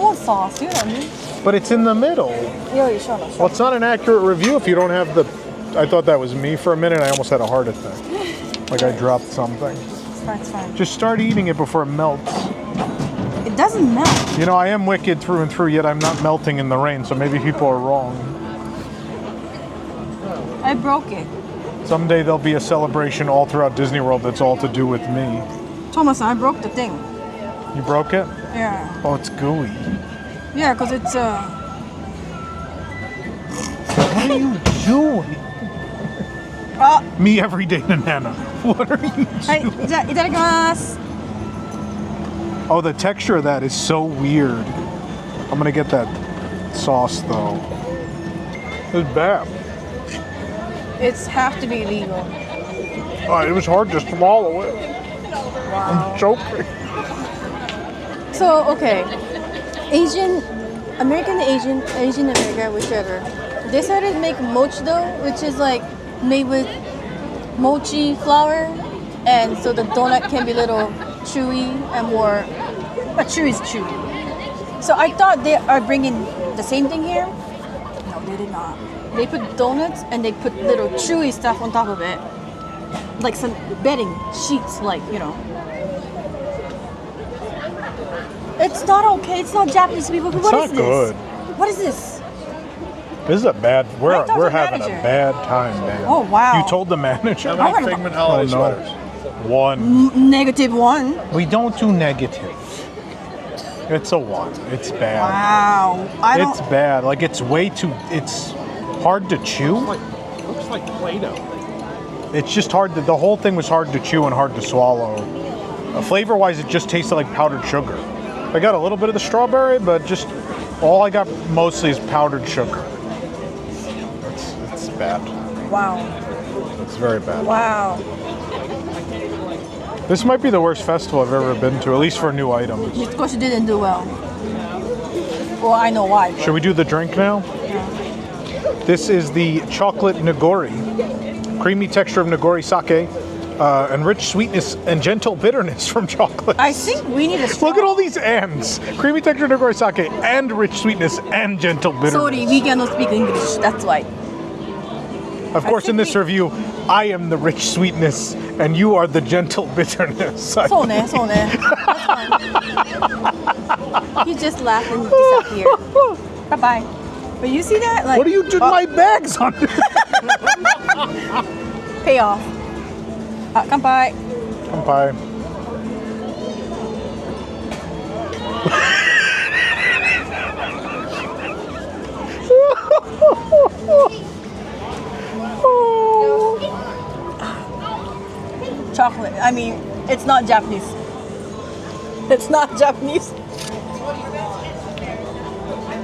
want sauce. You know what I mean? but it's in the middle. Yo, you show Well, it's not an accurate review if you don't have the. I thought that was me for a minute. I almost had a heart attack, like I dropped something. It's fine. It's fine. Just start eating it before it melts. It doesn't melt. You know, I am wicked through and through, yet I'm not melting in the rain. So maybe people are wrong. I broke it. Someday there'll be a celebration all throughout Disney World that's all to do with me. Thomas, I broke the thing. You broke it? Yeah. Oh, it's gooey. Yeah, because it's What are you doing? Me every day to Nana. What are you doing? はい、じゃあいただきます。 Oh, the texture of that is so weird. I'm gonna get that sauce though. It's bad. It's have to be legal. Oh, it was hard to swallow it. I'm choking. So okay, American America, whichever. They started to make mochi dough, which is like made with mochi flour, and so the donut can be a little chewy and more. But chewy is chewy. So I thought they are bringing the same thing here. No, they did not. They put donuts and they put little chewy stuff on top of it, like some bedding sheets, like you know. It's not okay. It's not Japanese people. What not is this? good. What is this? This is a bad. I We're talked to the having a manager. bad time, man. Oh, wow. You told the manager? How many gonna- Figment holiday Oh, no. sweaters? One. -1. We don't do negative. It's a 1. It's bad. Wow. It's bad. Like it's way too. It's hard to chew. Looks like Play-Doh. It's just hard. The whole thing was hard to chew and hard to swallow. Flavor-wise, it just tasted like powdered sugar. I got a little bit of the strawberry, but just All I got mostly is powdered sugar. It's bad. Wow. It's very bad. Wow. This might be the worst festival I've ever been to, at least for new items. Because you didn't do well. Well, I know why. Should we do the drink now? This is the chocolate nigori. Creamy texture of nigori sake, and rich sweetness and gentle bitterness from chocolate. I think we need a straw. Look at all these ands. Creamy texture of nigori sake and rich sweetness and gentle bitterness. Sorry, we cannot speak English. That's why. Of course, in this review, I am the rich sweetness and you are the gentle bitterness. So ne. That's fine. He just laughed and disappeared. Bye-bye. But you see that? Like, What are you doing? My bag's on. Pay off. Kanpai. Bye. Chocolate. I mean, it's not Japanese. It's not Japanese.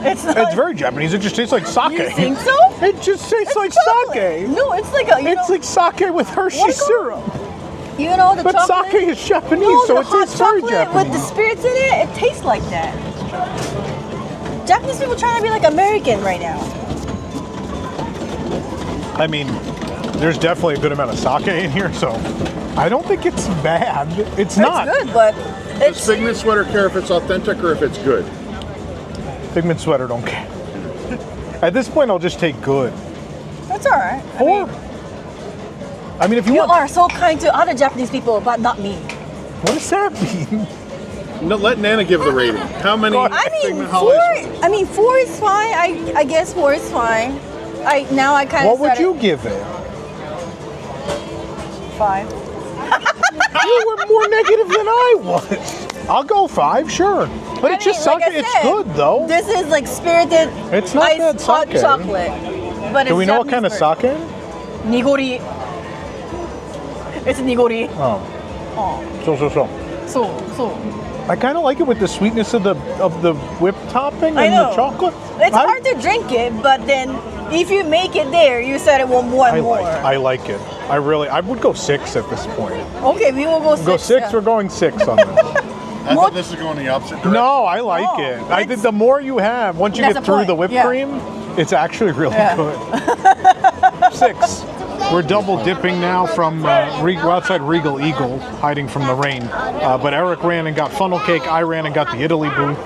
It's not. It's very Japanese. It just tastes like sake. You think so? It just tastes It's like chocolate. sake. No, it's like a. It's like sake with Hershey What do you syrup. You know the But chocolate. sake is Japanese, No, so the it hot tastes very chocolate with the Japanese. spirits in it. It tastes like that. Japanese people trying to be like American right now. I mean, there's definitely a good amount of sake in here, so I don't think it's bad. It's not. It's good, but Does it's. Figment Sweater care if it's authentic or if it's good? Figment Sweater don't care. At this point, I'll just take good. It's alright. I mean, if you You want, are so kind to other Japanese people, but not me. what does that mean? No, let Nana give the rating. How many I mean, Figment holidays? 4 is fine. I guess 4 is fine. I kind of. What would you give it? 5. You were more negative than I was. I'll go 5, sure. But it's just sake. It's good though. This is like spirited. It's not iced bad hot sake. chocolate. But Do we it's know what kind of Japanese sake? version. Nigori. It's nigori. Oh, so. So. I kind of like it with the sweetness of the whipped topping I and know. the chocolate. It's hard to drink it, but then if you make it there, you said it will more and more. I like it. I would go 6 at this point. Okay, we will go 6. Go 6. yeah. We're going 6 on this. I thought this was going the opposite direction. No, I like No, it. I that's- think the more you have, once you That's get the through point, the whipped yeah. cream, it's actually really Yeah. good. 6. We're double dipping now from we're outside Regal Eagle, hiding from the rain. But Eric ran and got funnel cake. I ran and got the Italy booth.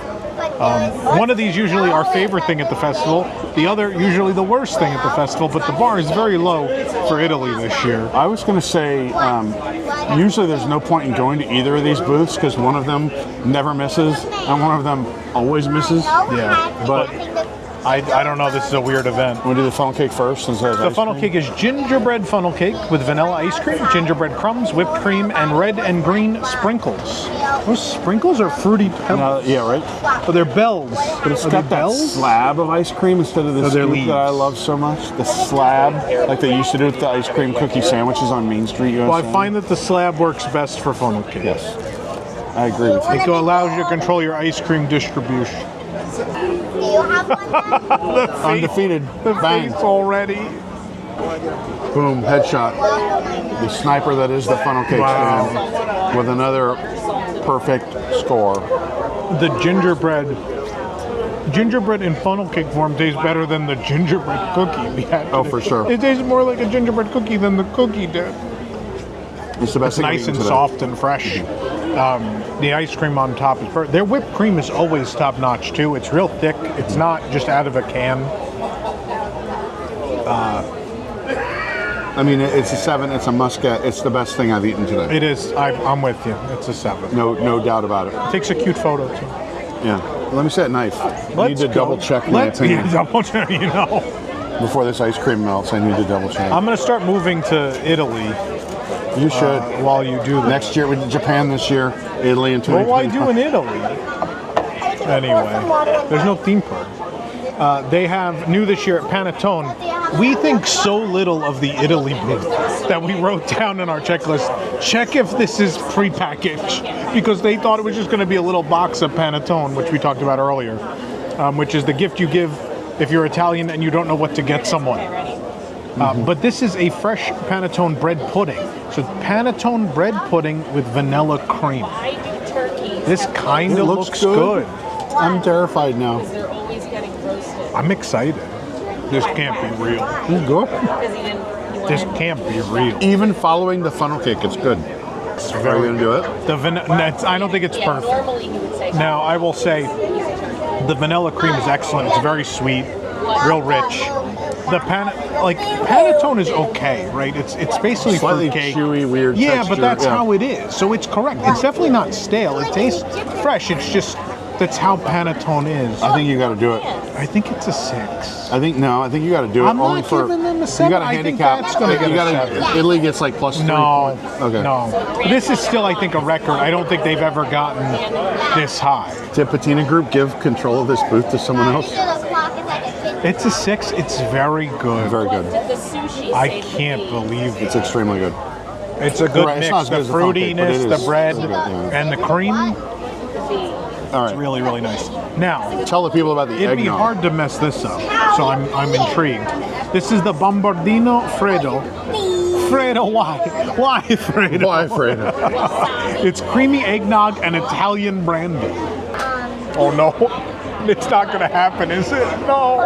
One of these usually our favorite thing at the festival. The other usually the worst thing at the festival. But the bar is very low for Italy this year. I was going to say, usually there's no point in going to either of these booths because one of them never misses and one of them always misses. Yeah, but I don't know. This is a weird event. We'll do the funnel cake first. Since there's The ice funnel cream. cake is gingerbread funnel cake with vanilla ice cream, gingerbread crumbs, whipped cream, and red and green sprinkles. Those sprinkles are fruity pebbles. Yeah, right. Oh, they're bells. But it's Are got they that bells? slab of ice cream instead of the Oh, they're scoop leaves. that I love so much. The slab, like they used to do with the ice cream cookie sandwiches on Main Street. Well, I USA. find that the slab works best for funnel cake. Yes, I agree with you. It allows you to control your ice cream distribution. Do you have one? Undefeated. The Bang. face already. Boom. Headshot. The sniper that is the funnel cake Wow. stand with another perfect score. The gingerbread in funnel cake form tastes better than the gingerbread cookie we had. Oh, today. for sure. It tastes more like a gingerbread cookie than the cookie did. It's the best It's thing I've nice eaten and today. soft and fresh. The ice cream on top is perfect. Their whipped cream is always top notch too. It's real thick. It's not just out of a can. I mean, it's a 7. It's a must-get. It's the best thing I've eaten today. It is. I'm with you. It's a 7. No doubt about it. Takes a cute photo too. Yeah. Let me see that knife. I need Let's to go. double check my Let's opinion. double check. You know, Before this ice cream melts, I need to double check. I'm gonna start moving to Italy You should. while you do this. Next year, we did Japan this year, Italy in Well, why 2020. do in Italy? Anyway, there's no theme park. They have new this year at Panettone. We think so little of the Italy booth that we wrote down in our checklist. Check if this is prepackaged because they thought it was just going to be a little box of Panettone, which we talked about earlier. which is the gift you give if you're Italian and you don't know what to get someone. But this is a fresh panettone bread pudding. So panettone bread pudding with vanilla cream. This kind of looks good. I'm terrified now. I'm excited. This can't be real. It's good. This can't be real. Even following the funnel cake, it's good. Are you gonna do it? I don't think it's perfect. Now I will say the vanilla cream is excellent. It's very sweet, real rich. The panettone is okay, right? It's basically Slightly fruit cake. chewy, weird Yeah, texture. but that's how it is. So it's correct. It's definitely not stale. It tastes fresh. It's just that's how panettone is. I think you got to do it. I think it's a 6. I think you got to do it I'm only not for. giving them a You 7. got to I think handicap. that's gonna get a 7. Italy gets like +3. No. Okay. No. This is still, I think, a record. I don't think they've ever gotten this high. Did Patina Group give control of this booth to someone else? It's a 6. It's very good. Very good. I can't believe it. It's extremely good. It's a good Right, it's mix. not as The good as the funnel cake, but fruitiness, it the is bread, good, yeah. and the cream. All It's right. really, really nice. Now, Tell the people about the it'd be eggnog. hard to mess this up, so I'm intrigued. This is the Bombardino Freddo. Fredo, why? Why Fredo? Why, Fredo? It's creamy eggnog and Italian brandy. Oh no, it's not gonna happen, is it? No.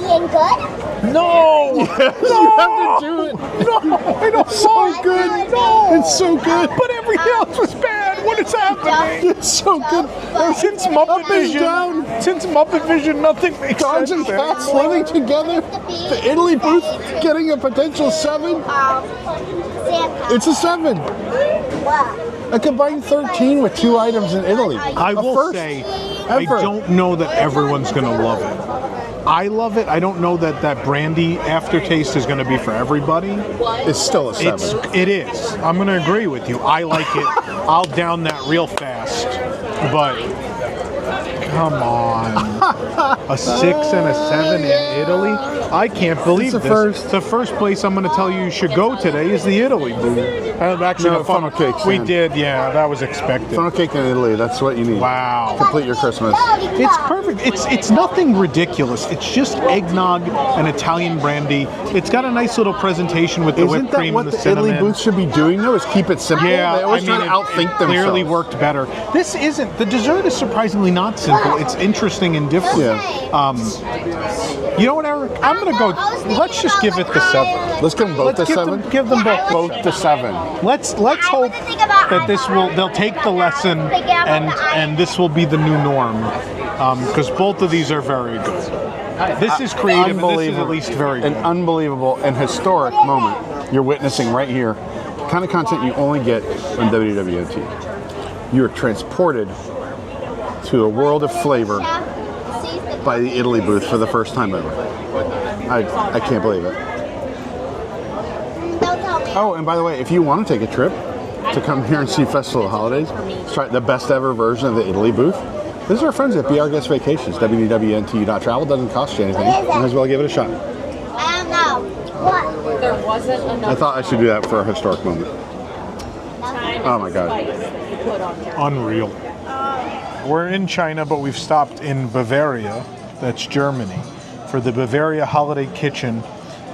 And good? No! You have to do it. No, I don't So good. No. It's so good. But everything else was bad. What is happening? It's so good. Since Muppet Up and Vision, down. nothing makes Dogs sense. and cats anymore. living together. The Italy booth getting a potential 7. Santa. It's a 7. What? I combined 13 with 2 items in Italy. I A will first say, I ever. don't know that everyone's going to love it. I love it. I don't know that that brandy aftertaste is going to be for everybody. It's still a 7. It is. I'm going to agree with you. I like it. I'll down that real fast. But come on, a 6 and a 7 in Italy. I can't believe It's a this. first. The first place I'm going to tell you should go today is the Italy booth. Actually, No, the funnel cakes, We man. did, yeah. That was expected. Funnel cake in Italy, that's what you need. Wow. Complete your Christmas. It's perfect. It's nothing ridiculous. It's just eggnog and Italian brandy. It's got a nice little presentation with the Isn't whipped that cream what and the the Italy cinnamon. booth should be doing though, is keep it simple? Yeah, They always I try mean, to outthink it themselves. clearly worked better. This isn't. The dessert is surprisingly not simple. It's interesting and different. Yeah. You know what, Eric? I'm gonna go. Let's just give it the 7. Let's give them both Let's the give 7. give them both. Both the 7. Let's hope that they'll take the lesson and this will be the new norm, because both of these are very good. This is creative. And this is at least very good. An unbelievable and historic moment you're witnessing right here. The kind of content you only get on WWNT. You are transported to a world of flavor by the Italy booth for the first time ever. I can't believe it. Don't tell me. Oh, and by the way, if you want to take a trip to come here and see Festival of Holidays, try the best ever version of the Italy booth. This is our friends at BR Guest Vacations. www.nt.travel doesn't cost you anything. Might as well give it a shot. I don't know. What? There wasn't enough I thought I should do that for a historic moment. time Oh my God. spice you put on there. Unreal. We're in China, but we've stopped in Bavaria, that's Germany, for the Bavaria Holiday Kitchen.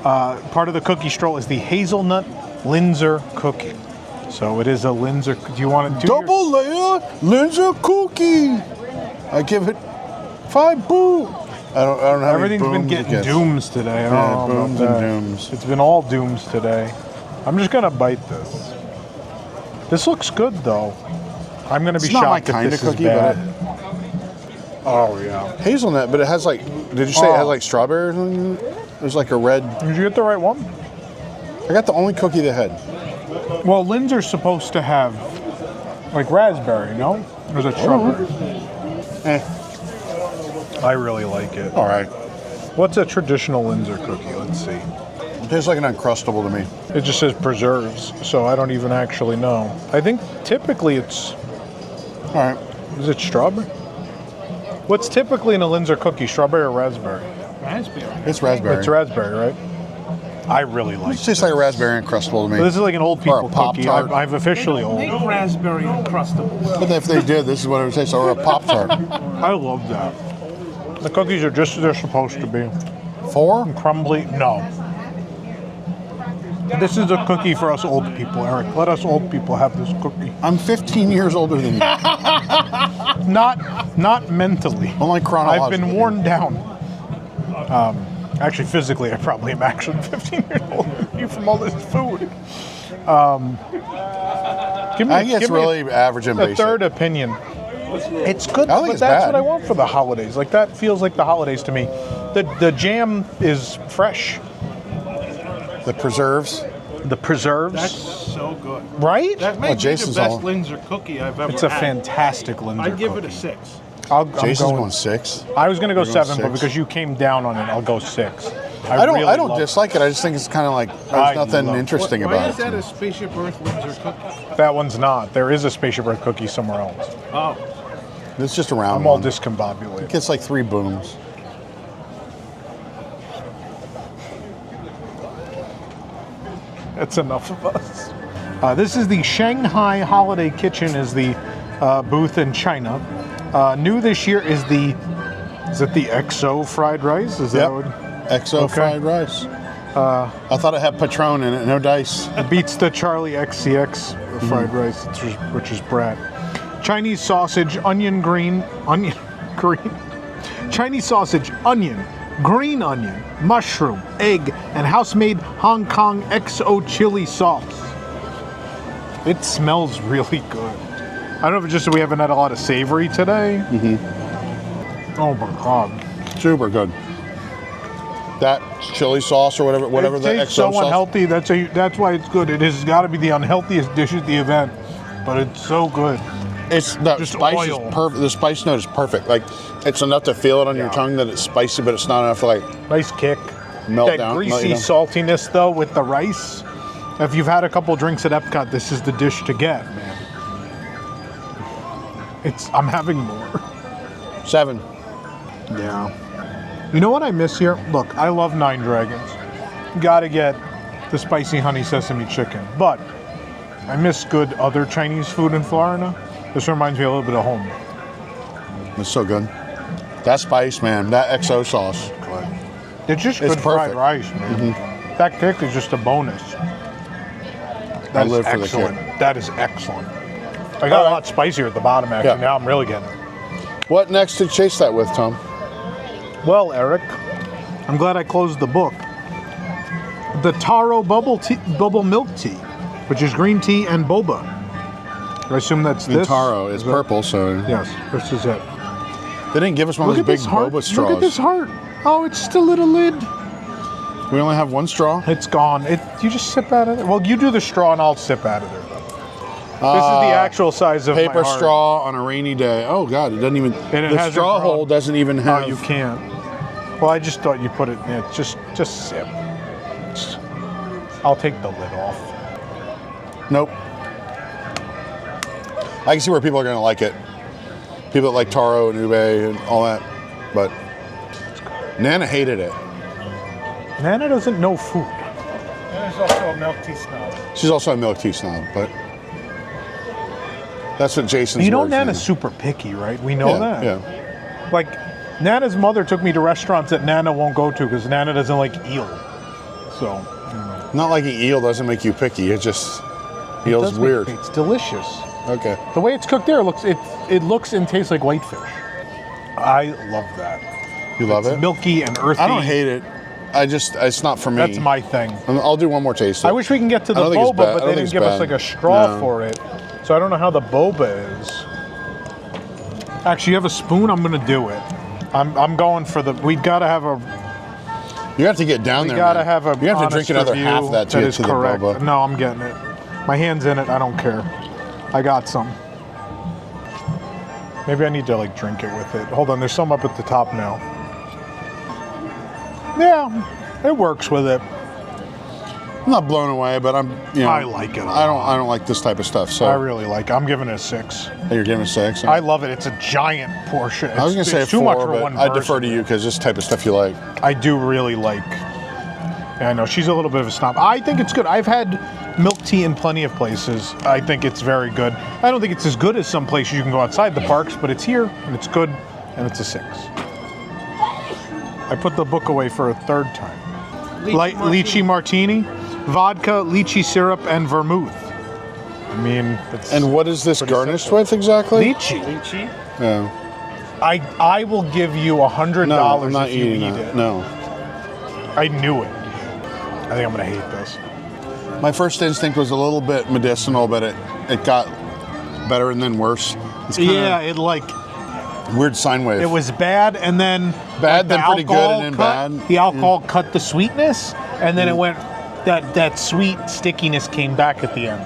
Part of the cookie stroll is the hazelnut Linzer cookie. So it is a Linzer. Do you want to do Double layer Linzer cookie. I give it 5 boom. I don't have any Everything's been booms getting against- dooms today. Yeah, Oh, booms about and that. dooms. It's been all dooms today. I'm just gonna bite this. This looks good though. I'm gonna be It's not my shocked if kind this of cookie, is but bad. Oh yeah. Hazelnut, but it has like. Did you say it Oh. had like strawberries in it? There's like a red. Did you get the right one? I got the only cookie they had. Well, Linzer's supposed to have like raspberry, no? Or is it strawberry? I really like it. All right. What's a traditional Linzer cookie? Let's see. It tastes like an Uncrustable to me. It just says preserves, so I don't even actually know. I think typically it's. All right. Is it strawberry? What's typically in a Linzer cookie, strawberry or raspberry? Raspberry. It's raspberry. It's raspberry, right? I really like It tastes like a raspberry Uncrustable to me. This is like an old Or a people cookie. Pop-Tart. I've officially old. Make raspberry Uncrustables. But if they did, this is what it would taste like, or a Pop-Tart. I love that. The cookies are just as they're supposed to be. 4? Crumbly? No. This is a cookie for us old people, Eric. Let us old people have this cookie. I'm 15 years older than you. Not mentally. Only chronologically. I've been worn down. Actually, physically, I probably am actually 15 years older than you from all this food. I think it's really average and a basic. third opinion. It's good, I don't think but it's that's bad. what I want for the holidays. Like, that feels like the holidays to me. The jam is fresh. The preserves. The preserves. That's so good. Right? That may be Jason's the best all- Linzer cookie I've ever It's a had. fantastic Linzer I'd give it cookie. a 6. I'm Jason's going, going 6. I was going to go You're going 7, but 6? because you came down on it, I'll go 6. I don't really love dislike it. I just think it's kind of like I there's nothing love- interesting Why about is it. that a Spaceship Earth Linzer cookie? That one's not. There is a Spaceship Earth cookie somewhere else. Oh. It's just a round I'm all one. discombobulated. It gets like 3 booms. That's enough of us. This is the Shanghai Holiday Kitchen is the booth in China. New this year is the XO fried rice? Is that Yep. what XO Okay. fried rice. I thought it had Patron in it, no dice. it beats the Charlie XCX fried rice, which is brat. Chinese sausage, green, Chinese sausage, onion, green onion, mushroom, egg, and house-made Hong Kong XO chili sauce. It smells really good. I don't know if it's just that we haven't had a lot of savory today. Mm-hmm. Oh my God. Super good. That chili sauce or whatever it the tastes XO so sauce. unhealthy. That's why it's good. It has got to be the unhealthiest dish at the event, but it's so good. It's the Just spice oil. is perfect. The spice note is perfect. Like it's enough to feel it on your Yeah. tongue that it's spicy, but it's not enough to like Nice kick. Melt that down, greasy melt you down. saltiness though with the rice. If you've had a couple drinks at EPCOT, this is the dish to get, man. I'm having more. 7. Yeah. You know what I miss here? Look, I love Nine Dragons. Gotta get the spicy honey sesame chicken. But I miss good other Chinese food in Florida. This reminds me a little bit of home. It's so good. That spice, man. That XO sauce. It's just It's good fried perfect. rice, man. That kick is just a bonus. That is live for the excellent. kick. That is excellent. I got a lot spicier at the bottom, actually. Yeah. Now I'm really getting it. What next to chase that with, Tom? Well, Eric, I'm glad I closed the book. The taro bubble milk tea, which is green tea and boba. I assume that's The this. taro is Is that- purple, so Yes, this is it. they didn't give us one Look of at those big this heart. boba straws. Look at this heart. Oh, it's just a little lid. We only have one straw. It's gone. You just sip out of it. Well, you do the straw and I'll sip out of there. This is the actual size of Paper my heart. straw on a rainy day. Oh God, it doesn't even. And it the hasn't straw grown. hole doesn't even No, have. you can't. Well, I just thought you put it in. Just sip. I'll take the lid off. Nope. I can see where people are gonna like it. People that like taro and ube and all that, but Nana hated it. Nana doesn't know food. And there's also a milk tea snob. She's also a milk tea snob, but that's what Jason's. You know words Nana's mean. super picky, right? We know Yeah, that. yeah. Like, Nana's mother took me to restaurants that Nana won't go to because Nana doesn't like eel. So, Not like eel doesn't make you picky. It just eel's does make- weird. It's delicious. Okay. The way it's cooked there it looks and tastes like whitefish. I love that. You love It's it? milky and earthy. I don't hate it. It's not for me. That's my thing. I'll do one more taste. I wish we can get to I the don't think it's boba, bad. I but don't they think didn't it's give us bad. like a straw No. for it. So I don't know how the boba is. Actually, you have a spoon? I'm gonna do it. I'm going for the. We've got to have a. You have to get down We there. got to man. have a. You have to drink honest another review half of that to that get is to the correct. boba. No, I'm getting it. My hand's in it. I don't care. I got some. Maybe I need to like drink it with it. Hold on, there's some up at the top now. Yeah, it works with it. I'm not blown away, but I'm. You know, I like it a I lot. don't like this type of stuff. So I really like it. I'm giving it a 6. you're giving it 6. I love it. It's a giant portion. I was gonna say it's too 4, much for but one I person. defer to you because this type of stuff you like. I do really like Yeah, I know. She's a little bit of a snob. I think it's good. I've had milk tea in plenty of places. I think it's very good. I don't think it's as good as some places you can go outside the parks, but it's here, and it's good, and it's a 6. I put the book away for a 3rd time. Lychee martini, vodka, lychee syrup, and vermouth. I mean, it's And what is this pretty garnished simple. with exactly? Lychee. Lychee? Yeah. I will give you $100 No, I'm not if you eating eat that. it. No. I knew it. I think I'm gonna hate this. My first instinct was a little bit medicinal, but it got better and then worse. It's kinda Yeah, it like weird sine wave. it was bad, and then Bad, the then pretty good, alcohol and then cut- bad. The alcohol cut the sweetness, and then it went. That sweet stickiness came back at the end.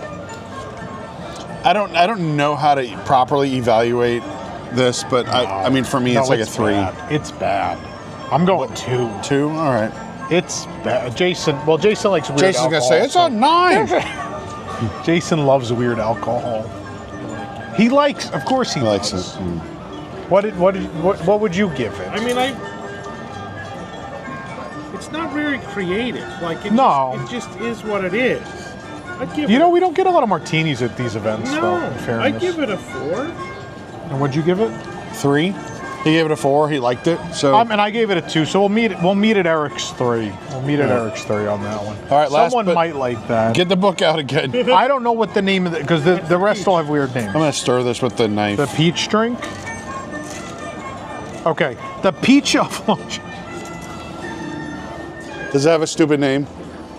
I don't know how to properly evaluate this, but I mean for me it's like a 3. Bad. It's bad. I'm going 2. 2? All right. It's bad. Jason likes weird Jason's gonna alcohol. say it's a 9. Jason loves weird alcohol. He likes, of course, he Likes does. it. What would you give it? I mean, it's not very creative. Like, No. it just is what it is. I'd give You it know, we don't get a lot of martinis at these events, no, though, in fairness. I'd give it a 4. And what'd you give it? 3. He gave it a 4. He liked it. So And I gave it a 2, so we'll meet at Eric's 3. We'll meet at Eric's 3 on that one. All right, last Someone but- might like that. get the book out again. I'm I don't know what the name of it, because the rest all have weird names. gonna stir this with the knife. The peach drink? Okay, the peach of Does it have a stupid name?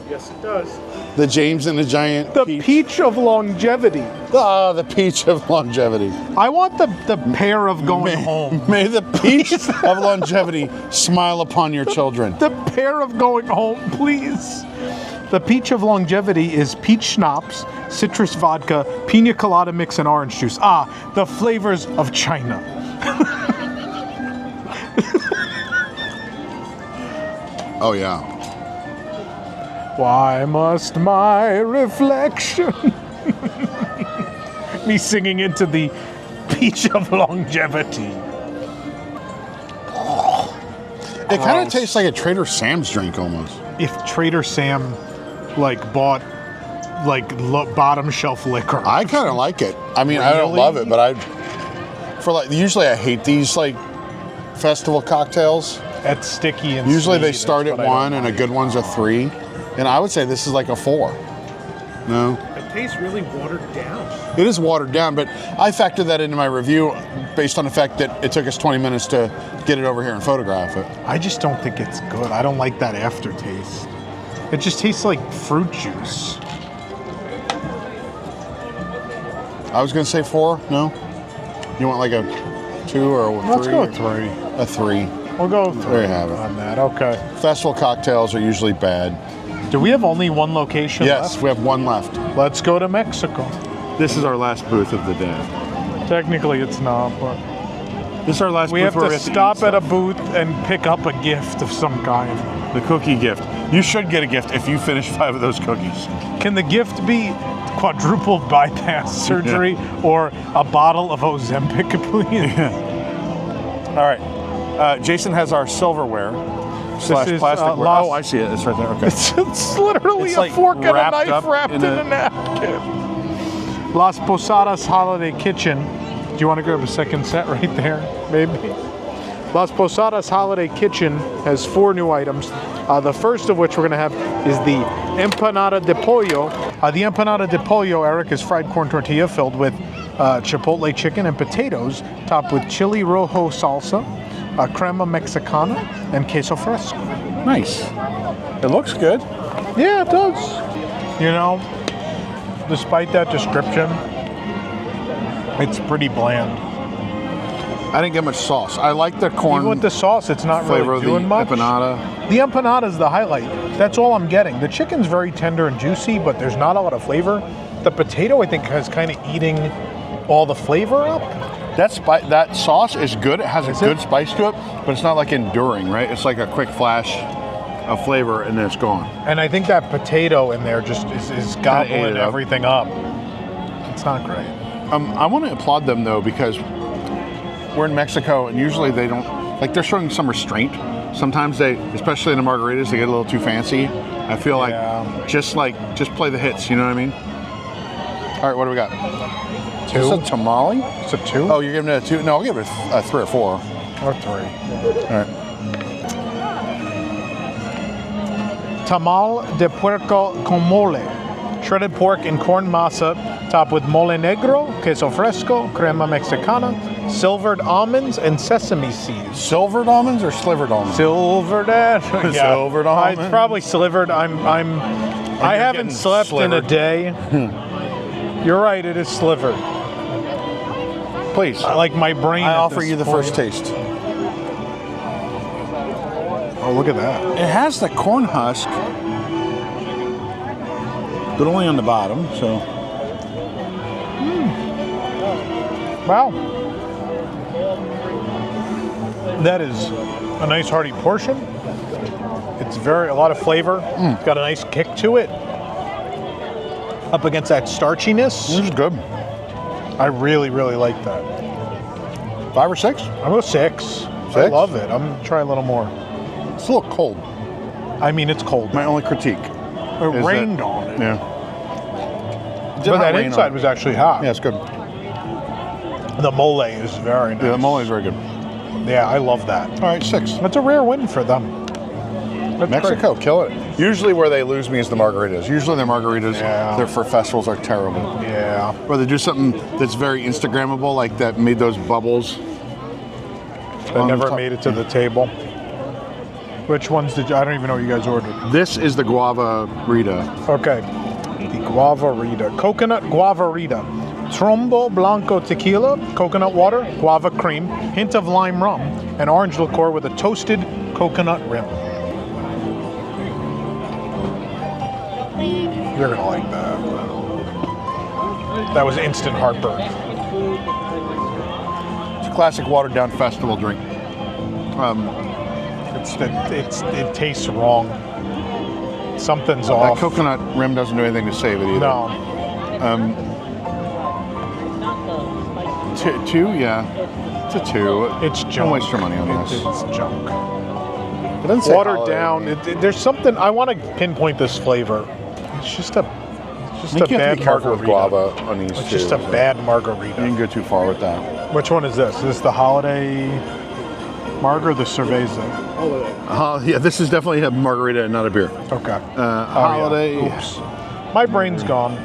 Yes, it does. The James and the Giant the peach of longevity. Ah, the peach of longevity. I want the pear of going home. May the peach of longevity smile upon your children. The pear of going home, please. The peach of longevity is peach schnapps, citrus vodka, pina colada mix, and orange juice. Ah, the flavors of China. Oh yeah. Why must my reflection me singing into the peach of longevity? It kind of tastes like a Trader Sam's drink almost. If Trader Sam bought bottom shelf liquor. I kind of like it. I mean, I don't Really? love it, but usually I hate these festival cocktails. That's sticky and Usually they sweet, start that's at what I 1 don't and a like. good one's a 3. And I would say this is like a 4. No? It tastes really watered down. It is watered down, but I factored that into my review based on the fact that it took us 20 minutes to get it over here and photograph it. I just don't think it's good. I don't like that aftertaste. It just tastes like fruit juice. I was going to say 4. No? You want like a 2 or a 3? Let's go with 3. A 3. We'll go with 3 There you have it. on that. Okay. Festival cocktails are usually bad. Do we have only one location Yes, left? we have one left. Let's go to Mexico. This is our last booth of the day. Technically, it's not, but This is our last we booth have where to we have stop eat at a stuff. booth and pick up a gift of some kind. The cookie gift. You should get a gift if you finish 5 of those cookies. Can the gift be quadruple bypass surgery or a bottle of Ozempic, please? All right. Jason has our silverware slash is, plasticware. Las- Oh, I see it. It's right there. Okay. It's literally It's a like fork and a wrapped knife up wrapped in in a napkin. Las Posadas Holiday Kitchen. Do you want to grab a second set right there, maybe? Las Posadas Holiday Kitchen has 4 new items. The first of which we're going to have is the empanada de pollo. The empanada de pollo, Eric, is fried corn tortilla filled with chipotle chicken and potatoes, topped with chili rojo salsa, crema mexicana, and queso fresco. Nice. It looks good. Yeah, it does. You know, despite that description, it's pretty bland. I didn't get much sauce. I like the corn Even with the sauce, it's not flavor really of the doing much. empanada. The empanada is the highlight. That's all I'm getting. The chicken's very tender and juicy, but there's not a lot of flavor. The potato, I think, is kind of eating all the flavor up. That sauce is good. It has a Is good it? spice to it, but it's not like enduring, right? It's like a quick flash of flavor and then it's gone. And I think that potato in there just is ate gobbling it up. everything up. It's not great. I want to applaud them though because we're in Mexico and usually they don't, like they're showing some restraint Sometimes they, especially in the margaritas, they get a little too fancy. I feel like just play the hits. You know what I mean? All right, what do we got? 2. Is this a tamale? It's a 2? Oh, you're giving it a 2? No, I'll give it a 3 or 4. Or 3. All right. Tamal de puerco con mole. Shredded pork and corn masa, topped with mole negro, queso fresco, crema mexicana, silvered almonds, and sesame seeds. Silvered almonds or slivered almonds? Silvered Silvered almonds? It's probably slivered. I haven't getting slept in a slivered? day. You're right, it is slivered. Please. Like my brain. I at offer this you the point. first taste. Oh, look at that. It has the corn husk, but only on the bottom, so. Wow. That is a nice hearty portion. It's a lot of flavor. It's got a nice kick to it. Up against that starchiness. This is good. I really, really like that. 5 or 6? I'm going to 6. I love it. I'm going to try a little more. It's a little cold. I mean, it's cold. My only critique. It rained on it. Yeah. But that inside was actually hot. Yeah, it's good. The mole is very nice. Yeah, the mole is very good. Yeah, I love that. All right, 6. That's a rare win for them. That's Mexico, great. kill it. Usually where they lose me is the margaritas. Usually their margaritas, they're for festivals, are terrible. Yeah. Or they do something that's very Instagrammable, like that made those bubbles. That never made it to the table. Which ones did you? I don't even know what you guys ordered. This is the guava Rita. Okay. The guava Rita. Coconut guava Rita. Trombo Blanco tequila, coconut water, guava cream, hint of lime rum, and orange liqueur with a toasted coconut rim. You're gonna like that. That was instant heartburn. It's a classic watered down festival drink. It tastes wrong. Something's That off. coconut rim doesn't do anything to save it either. No. 2, yeah. It's a 2. It's junk. Don't waste your money on this. It's junk. It doesn't say Watered holiday. down. There's something. I want to pinpoint this flavor. It's just a I think you have bad to be careful with margarita. guava on these It's too. just a bad You margarita. can go too far with that. Which one is this? Is this the holiday marg or the cerveza? Yeah, this is definitely a margarita and not a beer. Okay. Holiday. Yeah. Oops. My brain's gone.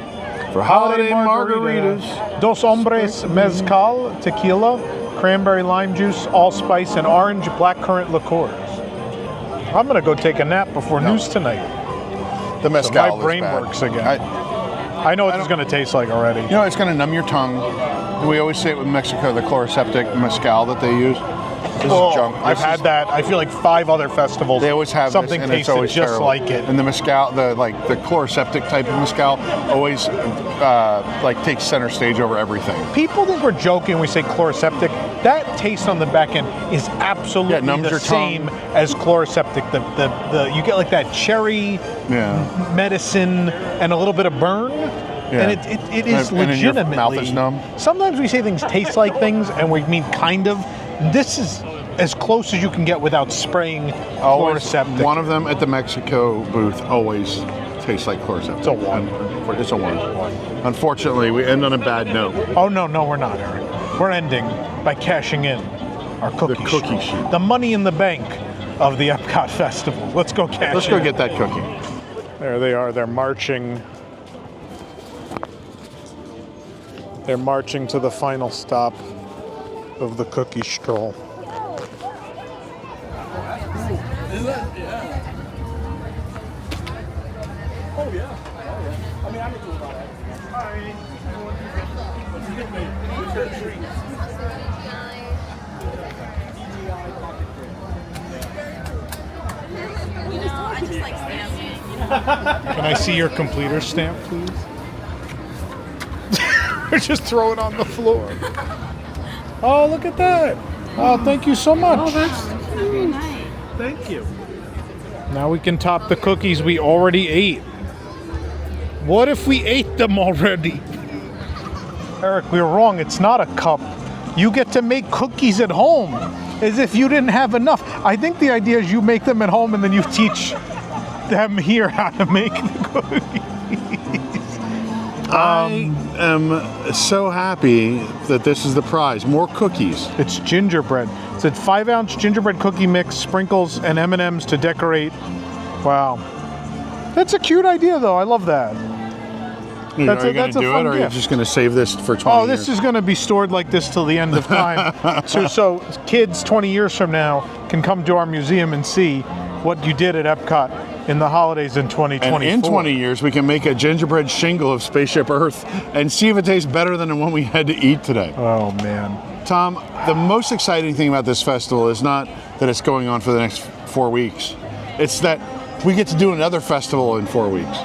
For holiday margaritas. Dos Hombres Mezcal, tequila, cranberry lime juice, allspice, and orange blackcurrant liqueurs. I'm going to go take a nap before news tonight. The So mezcal my brain is bad. works again. I know what it's going to taste like already. You know, it's going to numb your tongue. We always say it with Mexico, the chloroseptic mezcal that they use. This is junk. I've This had is- that. I feel like 5 other festivals. They always have something this, and it's tasted always just terrible. like it. And the mezcal, the chloroseptic type of mezcal, always takes center stage over everything. People think we're joking when we say chloroseptic. That taste on the back end is absolutely Yeah, it numbs the your same tongue. as chloroseptic. The you get like that cherry medicine and a little bit of burn. Yeah. And it is And then your legitimately. mouth is numb. Sometimes we say things taste like things, and we mean kind of. This is as close as you can get without spraying Always, chloroseptic. one of them at the Mexico booth always tastes like chloroseptic. It's a 1. It's a 1. Unfortunately, we end on a bad note. Oh no, we're not, Eric. We're ending by cashing in our cookie, cookie sheet. the money in the bank of the EPCOT Festival. Let's go cash Let's in. go get that cookie. There they are. They're marching. They're marching to the final stop of the cookie stroll. Can I see your completer stamp, please? Just throw it on the floor. Oh, look at that. Oh, thank you so much. Oh, that's very nice. Thank you. Now we can top the cookies we already ate. What if we ate them already? Eric, we were wrong. It's not a cup. You get to make cookies at home. as if you didn't have enough. I think the idea is you make them at home and then you teach them here how to make the cookies. I am so happy that this is the prize. More cookies. It's gingerbread. It's a 5-ounce gingerbread cookie mix, sprinkles, and M&Ms to decorate. Wow. That's a cute idea, though. I love that. Are you going that's to a do fun it, or are you gift. just going to save this for 20 Oh, years? this is going to be stored like this till the end of time. so kids 20 years from now can come to our museum and see what you did at Epcot in the holidays in 2024. And in 20 years, we can make a gingerbread shingle of Spaceship Earth and see if it tastes better than the one we had to eat today. Oh, man. Tom, the most exciting thing about this festival is not that it's going on for the next 4 weeks. It's that we get to do another festival in 4 weeks.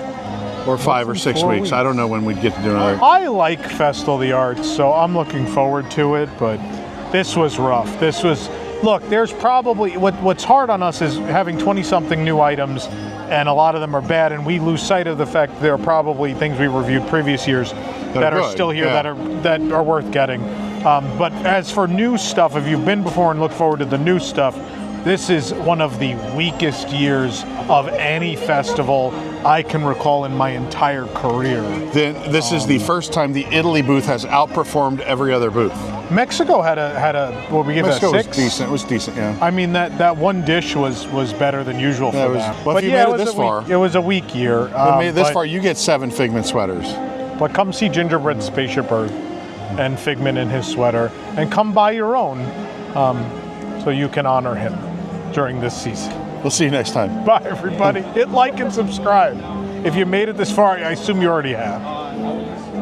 Or 5 or 6 4 weeks. weeks? I don't know when we'd get to do another. I like Festival of the Arts, so I'm looking forward to it, but this was rough. This was, look, there's probably, what's hard on us is having 20-something new items, and a lot of them are bad, and we lose sight of the fact that there are probably things we reviewed previous years that are good, still here yeah. that are worth getting. But as for new stuff, if you've been before and look forward to the new stuff, this is one of the weakest years of any festival I can recall in my entire career. Then this is the first time the Italy booth has outperformed every other booth. Mexico had a what we give Mexico it a 6. was decent. It was decent, yeah. I mean that one dish was better than usual for Yeah, it was- that. well, if But you yeah, made it was this a weak- far. it was a weak year. You made it this but- far, you get 7 Figment sweaters. But come see Gingerbread Spaceship Earth and Figment in his sweater, and come buy your own, so you can honor him during this season. We'll see you next time. Bye, everybody. Hit like and subscribe. If you made it this far, I assume you already have.